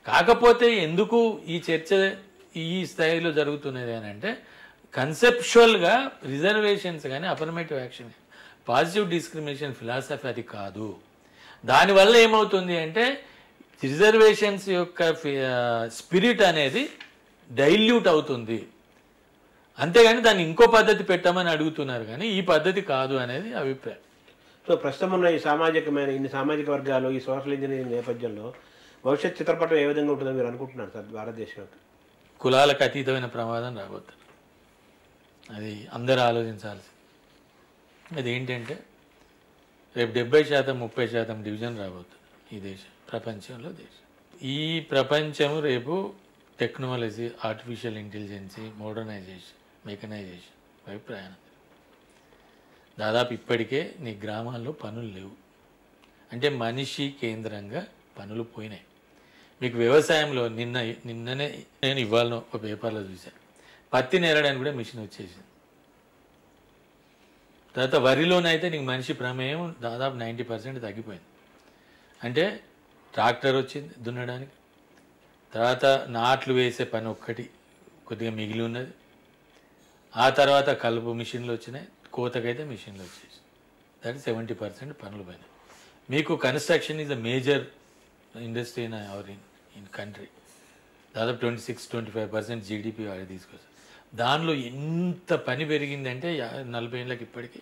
కాకపోతే ఎందుకు ఈ చర్చ ఈ స్థాయిలో జరుగుతున్నది అని అంటే కన్సెప్చువల్గా రిజర్వేషన్స్ కానీ affirmative action positive discrimination philosophy అది కాదు. దానివల్ల ఏమవుతుంది అంటే రిజర్వేషన్స్ యొక్క స్పిరిట్ అనేది డైల్యూట్ అవుతుంది. అంతేగాని దాన్ని ఇంకో పద్ధతి పెట్టమని అడుగుతున్నారు, కానీ ఈ పద్ధతి కాదు అనేది అభిప్రాయం. సో ప్రస్తుతం ఉన్న ఈ ఇన్ని సామాజిక వర్గాలు ఈ సోషల్ ఇంజనీరింగ్ నేపథ్యంలో భవిష్యత్ చిత్రపటం ఏ విధంగా ఉంటుందో మీరు అనుకుంటున్నారు సార్? భారతదేశంలో కులాలకు అతీతమైన ప్రమాదం రాబోతుంది. అది అందరూ ఆలోచించాల్సి. అది ఏంటంటే రేపు 70% 30% డివిజన్ రాబోతుంది ఈ దేశం, ప్రపంచంలో దేశం. ఈ ప్రపంచం రేపు technology, artificial intelligence, modernisation, mechanisation వైపు ప్రయాణం. దాదాపు ఇప్పటికే నీ గ్రామాల్లో పనులు లేవు, అంటే మనిషి కేంద్రంగా పనులు పోయినాయి. మీకు వ్యవసాయంలో నిన్ననే నేను ఇవాళ ఒక పేపర్లో చూశాను, పత్తి నేరడానికి కూడా మిషన్ వచ్చేసింది. తర్వాత వరిలోనైతే నీకు మనిషి ప్రమేయం దాదాపు 90% తగ్గిపోయింది. అంటే ట్రాక్టర్ వచ్చింది దున్నడానికి, తర్వాత నాట్లు వేసే పని ఒక్కటి కొద్దిగా మిగిలి ఉన్నది, ఆ తర్వాత కలుపు మిషన్లు వచ్చినాయి, కోతకైతే మిషన్లు వచ్చేసి దట్ 70% పనులు పోయినాయి. మీకు construction is the major industry in country. దాదాపు 26-25% జీడిపి వాడి తీసుకొస్తారు. దానిలో ఎంత పని పెరిగిందంటే 40 ఏళ్ళకి ఇప్పటికీ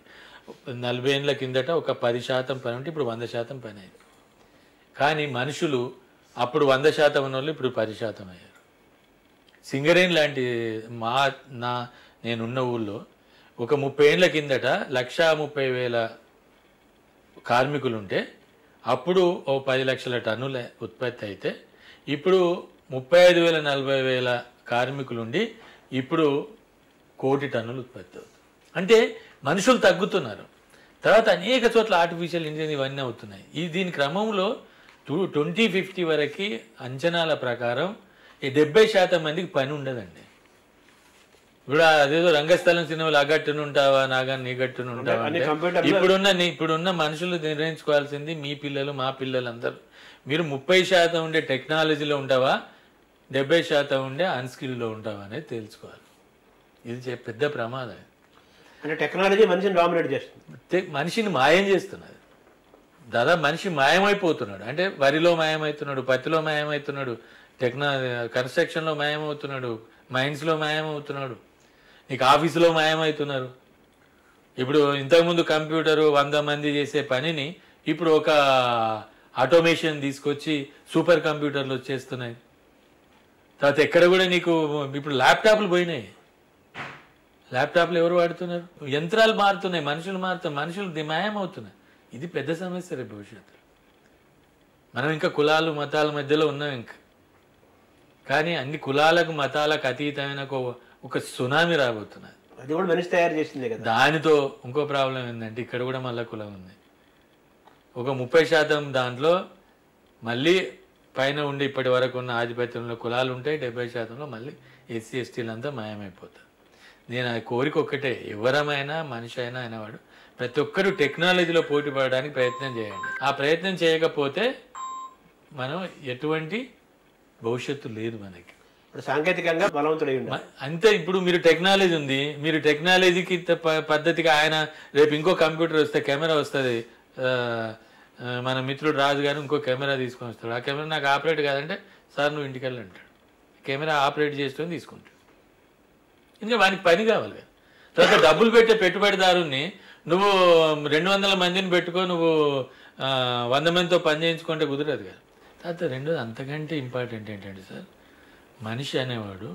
40 ఏళ్ళ కిందట ఒక 10% పని ఉంటే ఇప్పుడు 100% పని అయింది. కానీ మనుషులు అప్పుడు 100% ఉన్న వాళ్ళు ఇప్పుడు 10% అయ్యారు. సింగరేణి లాంటి నేనున్న ఊళ్ళో ఒక 30 ఏళ్ళ కిందట 130,000 కార్మికులు ఉంటే అప్పుడు ఓ 10 లక్షల టన్నుల ఉత్పత్తి అయితే ఇప్పుడు 35,000-40,000 కార్మికులు ఉండి ఇప్పుడు 1 కోటి టన్నులు ఉత్పత్తి అవుతుంది. అంటే మనుషులు తగ్గుతున్నారు. తర్వాత అనేక చోట్ల ఆర్టిఫిషియల్ ఇంటెలిజెన్స్ ఇవన్నీ అవుతున్నాయి. దీని క్రమంలో 2050 వరకు అంచనాల ప్రకారం ఈ 70% మందికి పని ఉండదండి. ఇప్పుడు అదేదో రంగస్థలం సినిమాలు అగట్టును ఉంటావా నాగా నీ గట్టును ఉంటావా అంటే ఇప్పుడున్న మనుషులు నిర్ణయించుకోవాల్సింది మీ పిల్లలు మా పిల్లలు అందరూ మీరు 30% ఉండే టెక్నాలజీలో ఉంటావా 70% ఉండే అన్స్కిల్లో ఉంటావా అనేది తెలుసుకోవాలి. ఇది పెద్ద ప్రమాదం. అంటే టెక్నాలజీ మనిషిని డామినేట్ చేస్తుంది, మనిషిని మాయం చేస్తున్నది. దాదాపు మనిషి మాయమైపోతున్నాడు. అంటే వరిలో మాయమవుతున్నాడు, పత్తిలో మాయమవుతున్నాడు, కన్స్ట్రక్షన్లో మాయమవుతున్నాడు, మైన్స్లో మాయమవుతున్నాడు, నీకు ఆఫీసులో మాయమవుతున్నారు. ఇప్పుడు ఇంతకుముందు కంప్యూటరు 100 మంది చేసే పనిని ఇప్పుడు ఒక ఆటోమేషన్ తీసుకొచ్చి సూపర్ కంప్యూటర్లు వచ్చేస్తున్నాయి. తర్వాత ఎక్కడ కూడా నీకు ఇప్పుడు ల్యాప్టాప్లు పోయినాయి. ల్యాప్టాప్లు ఎవరు వాడుతున్నారు? యంత్రాలు మారుతున్నాయి, మనుషులు మారుతున్నారు, మనుషులు మాయమవుతున్నాయి. ఇది పెద్ద సమస్య రేపు భవిష్యత్తులో. మనం ఇంకా కులాలు మతాల మధ్యలో ఉన్నాం ఇంకా. కానీ అన్ని కులాలకు మతాలకు అతీతమైన ఒక సునామీ రాబోతున్నది. అది కూడా మనిషి తయారు చేసిందే కదా. దానితో ఇంకో ప్రాబ్లం ఏంటంటే ఇక్కడ కూడా మళ్ళీ కులం ఉంది. ఒక 30% దాంట్లో మళ్ళీ పైన ఉండి ఇప్పటి వరకు ఉన్న ఆధిపత్యంలో కులాలు ఉంటాయి, 70%లో మళ్ళీ ఎస్సీ ఎస్టీలంతా మాయమైపోతారు. నేను ఆ కోరిక ఒక్కటే, ఎవరమైనా మనిషి అయినా అనేవాడు ప్రతి ఒక్కరూ టెక్నాలజీలో పోటీ పడడానికి ప్రయత్నం చేయండి. ఆ ప్రయత్నం చేయకపోతే మనం ఎటువంటి భవిష్యత్తు లేదు మనకి. సాంకేతికంగా బలవంతుడై అంతే. ఇప్పుడు మీరు టెక్నాలజీ ఉంది, మీరు టెక్నాలజీకి పద్ధతిగా ఆయన రేపు ఇంకో కంప్యూటర్ వస్తే కెమెరా వస్తుంది, మన మిత్రుడు రాజు గారు ఇంకో కెమెరా తీసుకొని వస్తాడు. ఆ కెమెరా నాకు ఆపరేట్ కాదంటే సార్ నువ్వు ఇంటికి వెళ్ళి అంటాడు. కెమెరా ఆపరేట్ చేసుకొని తీసుకుంటాడు. ఇంకా వానికి పని కావాలి కదా. తర్వాత డబ్బులు పెట్టే పెట్టుబడిదారుని నువ్వు 200 మందిని పెట్టుకో, నువ్వు 100 మందితో పని చేయించుకుంటే కుదరదు కదా. తర్వాత రెండోది అంతకంటే ఇంపార్టెంట్ ఏంటంటే సార్, మనిషి అనేవాడు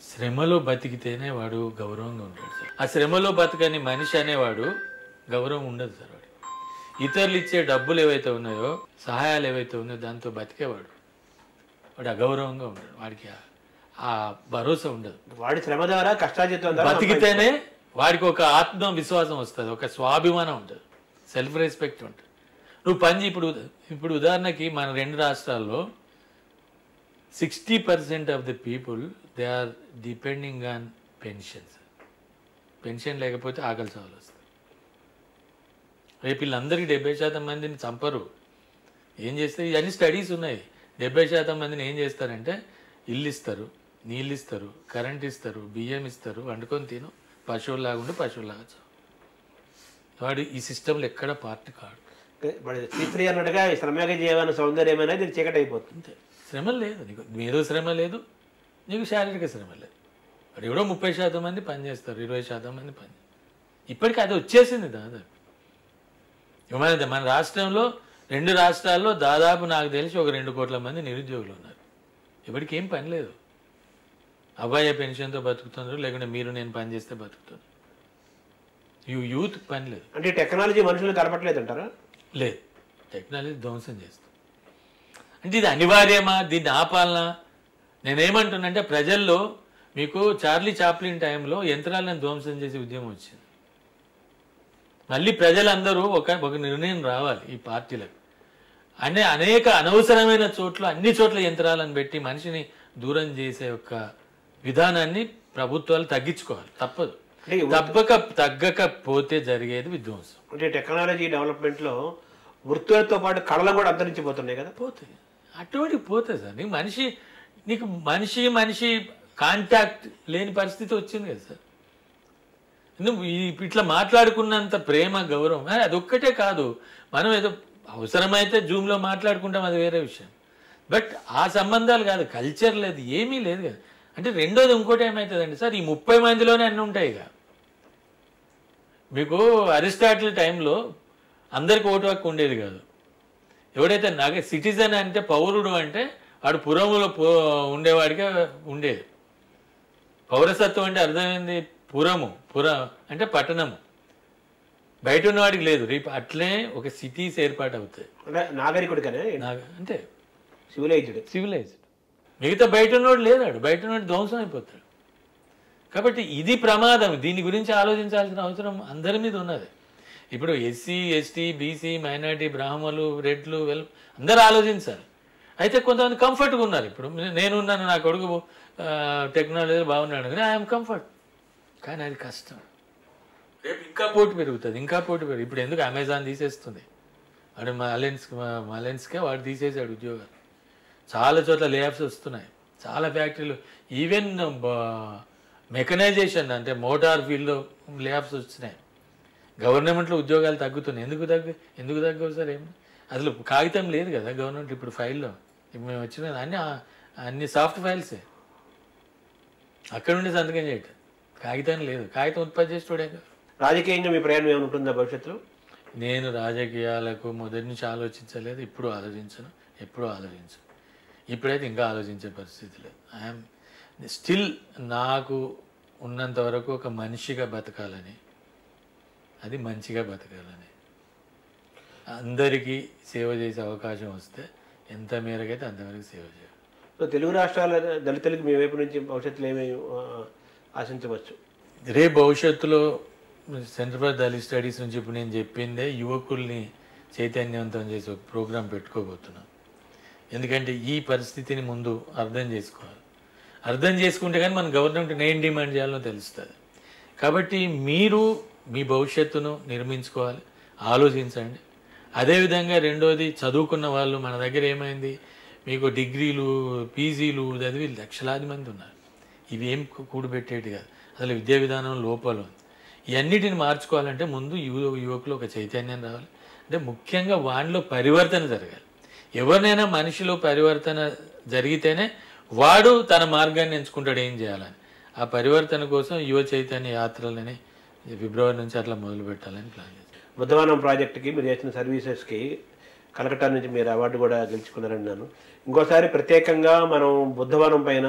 శ్రమలో బతికితేనే వాడు గౌరవంగా ఉంటాడు సార్. ఆ శ్రమలో బతకని మనిషి అనేవాడు గౌరవం ఉండదు సార్. వాడు ఇతరులు ఇచ్చే డబ్బులు ఏవైతే ఉన్నాయో, సహాయాలు ఏవైతే ఉన్నాయో దాంతో బతికేవాడు వాడు అగౌరవంగా ఉంటాడు. వాడికి ఆ భరోసా ఉండదు. వాడి శ్రమ ద్వారా కష్టార్జితం ద్వారా బతికితేనే వాడికి ఒక ఆత్మ విశ్వాసం వస్తుంది, ఒక స్వాభిమానం ఉంటుంది, సెల్ఫ్ రెస్పెక్ట్ ఉంటుంది. నువ్వు పని ఇప్పుడు ఉదాహరణకి మన 2 రాష్ట్రాల్లో 60% of the people they are depending on pensions. Pension లేకపోతే ఆకలి చాలు వస్తుంది. రేపు వీళ్ళందరికీ 70% మందిని చంపరు. ఏం చేస్తే ఇవన్నీ స్టడీస్ ఉన్నాయి. 70% మందిని ఏం చేస్తారంటే ఇల్లు ఇస్తారు, నీళ్ళు ఇస్తారు, కరెంట్ ఇస్తారు, బియ్యం ఇస్తారు, వండుకొని తిను, పశువులాగా ఉండి పశువులాగా చావు. వాడు ఈ సిస్టంలో ఎక్కడ పార్ట్ కాడు. శ్రీశ్రీ అన్నట్టుగా శ్రమయోగ జీవన సౌందర్యం అనేది చీకటి అయిపోతుంది. శ్రమ లేదు నీకు, మేధో శ్రమ లేదు, నీకు శారీరక శ్రమ లేదు. వాడు ఎవడో 30% మంది పనిచేస్తారు, 20% మంది పని. ఇప్పటికీ అది వచ్చేసింది దాదాపు. మన రాష్ట్రంలో 2 రాష్ట్రాల్లో దాదాపు నాకు తెలిసి ఒక 2 కోట్ల మంది నిరుద్యోగులు ఉన్నారు. ఎవరికి ఏం పని లేదు. అబ్బాయి పెన్షన్తో బతుకుతున్నారు, లేకుంటే మీరు నేను పని చేస్తే బతుకుతున్నారు. యూత్ పని లేదు. అంటే టెక్నాలజీ మనుషులు కలపట్లేదు అంటారా? లేదు, టెక్నాలజీ ధ్వంసం చేస్తుంది. అంటే ఇది అనివార్యమా, దీన్ని ఆపాలనా? నేనేమంటున్నానంటే ప్రజల్లో మీకు చార్లీ చాప్లిన్ టైంలో యంత్రాలను ధ్వంసం చేసే ఉద్యమం వచ్చింది. మళ్ళీ ప్రజలందరూ ఒక నిర్ణయం రావాలి ఈ పార్టీలకు. అనేక అనవసరమైన చోట్ల అన్ని చోట్ల యంత్రాలను పెట్టి మనిషిని దూరం చేసే ఒక విధానాన్ని ప్రభుత్వాలు తగ్గించుకోవాలి. తప్పదు. తగ్గకపోతే జరిగేది విధ్వంసం. అంటే టెక్నాలజీ డెవలప్మెంట్లో వృత్తులతో పాటు కళలు కూడా అంతరించిపోతున్నాయి కదా. పోతాయి, అటువంటి పోతాయి సార్. నీకు మనిషి కాంటాక్ట్ లేని పరిస్థితి వచ్చింది కదా సార్. నువ్వు ఇట్లా మాట్లాడుకున్నంత ప్రేమ, గౌరవం అదొక్కటే కాదు. మనం ఏదో అవసరమైతే జూమ్లో మాట్లాడుకుంటాం, అది వేరే విషయం. బట్ ఆ సంబంధాలు కాదు, కల్చర్ లేదు, ఏమీ లేదు కదా. అంటే రెండోది ఇంకోటి ఏమవుతుందండి సార్, ఈ 30 మందిలోనే అన్నీ ఉంటాయి. ఇక మీకు అరిస్టాటిల్ టైంలో అందరికి ఓటు హక్కు ఉండేది కాదు. ఎవడైతే సిటిజన్ అంటే పౌరుడు అంటే వాడు పురములో ఉండేవాడికే ఉండేది. పౌరసత్వం అంటే అర్థమైంది పుర అంటే పట్టణము, బయట ఉన్నవాడికి లేదు. రేపు అట్లే ఒక సిటీస్ ఏర్పాటు అవుతాయి. నాగరికుడికనే అంటే సివిలైజ్డ్. మిగతా బయట ఉన్నవాడు లేదాడు, బయట ఉన్నవాడు ధ్వంసం అయిపోతాడు. కాబట్టి ఇది ప్రమాదం. దీని గురించి ఆలోచించాల్సిన అవసరం అందరి మీద ఉన్నది. ఇప్పుడు ఎస్సీ, ఎస్టీ, బీసీ, మైనారిటీ, బ్రాహ్మణులు, రెడ్లు, అందరూ ఆలోచించాలి. అయితే కొంతమంది కంఫర్ట్గా ఉన్నారు. ఇప్పుడు నేనున్నాను, నా కొడుకు టెక్నాలజీ బాగున్నాడు కానీ ఐఎమ్ కంఫర్ట్. కానీ అది కష్టం. రేపు ఇంకా పోటీ పెరుగుతుంది. ఇప్పుడు ఎందుకు అమెజాన్ తీసేస్తుంది, వాడు మలెన్స్కే వాడు తీసేసాడు ఉద్యోగాలు. చాలా చోట్ల లేఆఫ్స్ వస్తున్నాయి, చాలా ఫ్యాక్టరీలు. ఈవెన్ మెకనైజేషన్ అంటే మోటార్ ఫీల్డ్లో లేఆఫ్స్ వస్తున్నాయి. గవర్నమెంట్లో ఉద్యోగాలు తగ్గుతున్నాయి. ఎందుకు తగ్గవు సార్? ఏమి అసలు కాగితం లేదు కదా గవర్నమెంట్. ఇప్పుడు ఫైల్లో మేము వచ్చిన అన్ని సాఫ్ట్ ఫైల్సే. అక్కడ నుండి సంతకం చేయటం, కాగితం లేదు. కాగితం ఉత్పత్తి చేసి చూడే. రాజకీయంగా మీ ప్రయాణం ఏమైనా ఉంటుందా భవిష్యత్తులో? నేను రాజకీయాలకు మొదటి నుంచి ఆలోచించలేదు, ఎప్పుడూ ఆలోచించను. ఇప్పుడైతే ఇంకా ఆలోచించే పరిస్థితి లేదు. ఐఎమ్ స్టిల్ నాకు ఉన్నంత వరకు ఒక మనిషిగా బతకాలని, అది మంచిగా బతకాలని, అందరికీ సేవ చేసే అవకాశం వస్తే ఎంత మేరకైతే అంతవరకు సేవ చేయాలి. తెలుగు రాష్ట్రాల దళితులకు మీ వైపు నుంచి భవిష్యత్తులో ఏమేమి ఆశించవచ్చు? రేపు భవిష్యత్తులో సెంటర్ ఫర్ దళిత్ స్టడీస్ నుంచి ఇప్పుడు నేను చెప్పిందే యువకుల్ని చైతన్యవంతం చేసే ఒక ప్రోగ్రాం పెట్టుకోబోతున్నాను. ఎందుకంటే ఈ పరిస్థితిని ముందు అర్థం చేసుకోవాలి. అర్థం చేసుకుంటే కానీ మన గవర్నమెంట్ ఏం డిమాండ్ చేయాలో తెలుస్తుంది. కాబట్టి మీరు మీ భవిష్యత్తును నిర్మించుకోవాలి, ఆలోచించండి. అదేవిధంగా రెండోది, చదువుకున్న వాళ్ళు మన దగ్గర ఏమైంది, మీకు డిగ్రీలు, పీజీలు చదివి లక్షలాది మంది ఉన్నారు. ఇవేం కూడబెట్టేటి కాదు, అసలు విద్యా విధానం లోపాలు ఉంది. ఇవన్నిటిని మార్చుకోవాలంటే ముందు యువకులు ఒక చైతన్యం రావాలి. అంటే ముఖ్యంగా వాడిలో పరివర్తన జరగాలి. ఎవరినైనా మనిషిలో పరివర్తన జరిగితేనే వాడు తన మార్గాన్ని ఎంచుకుంటాడు ఏం చేయాలని. ఆ పరివర్తన కోసం యువ చైతన్య యాత్రలని ఫిబ్రవరి నుంచి అట్లా మొదలు పెట్టాలని ప్లాన్ చేశాను. బుద్ధవనం ప్రాజెక్టుకి మీరు చేసిన సర్వీసెస్కి కలకట్టా నుంచి మీరు అవార్డు కూడా గెలుచుకున్నారని నేను ఇంకోసారి ప్రత్యేకంగా మనం బుద్ధవనం పైన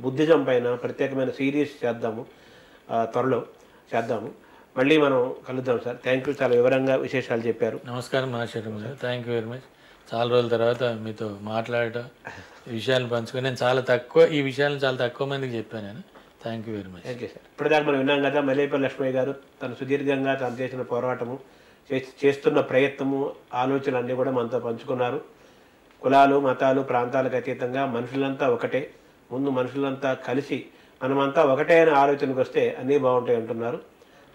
బుద్ధిజం పైన ప్రత్యేకమైన సిరీస్ చేద్దాము, త్వరలో చేద్దాము. మళ్ళీ మనం కలుద్దాం సార్. థ్యాంక్ యూ, చాలా వివరంగా విశేషాలు చెప్పారు. నమస్కారం మహాశయం గారు, థ్యాంక్ యూ వెరీ మచ్. చాలా రోజుల తర్వాత మీతో మాట్లాడటం, ఈ విషయాలు పంచుకొని నేను ఈ విషయాలను చాలా తక్కువ మందికి చెప్పాను నేను. Thank you very much. Thank you sir. ఇప్పటిదాకా మనం విన్నాం కదా, మల్లేపల్లి లక్ష్మయ్య గారు తను సుదీర్ఘంగా తను చేసిన పోరాటము, చేస్తున్న ప్రయత్నము, ఆలోచనలు అన్నీ కూడా మనతో పంచుకున్నారు. కులాలు, మతాలు, ప్రాంతాలకు అతీతంగా మనుషులంతా ఒకటే, ముందు మనుషులంతా కలిసి మనమంతా ఒకటే అనే ఆలోచనకు వస్తే అన్నీ బాగుంటాయి అంటున్నారు.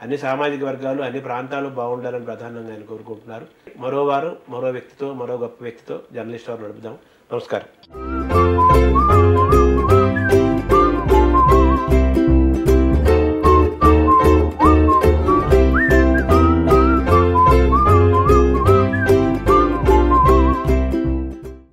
అన్ని సామాజిక వర్గాలు, అన్ని ప్రాంతాలు బాగుండాలని ప్రధానంగా ఆయన కోరుకుంటున్నారు. మరో వారం మరో వ్యక్తితో, మరో గొప్ప వ్యక్తితో జర్నలిస్ట్ వారు నడుపుదాం. నమస్కారం.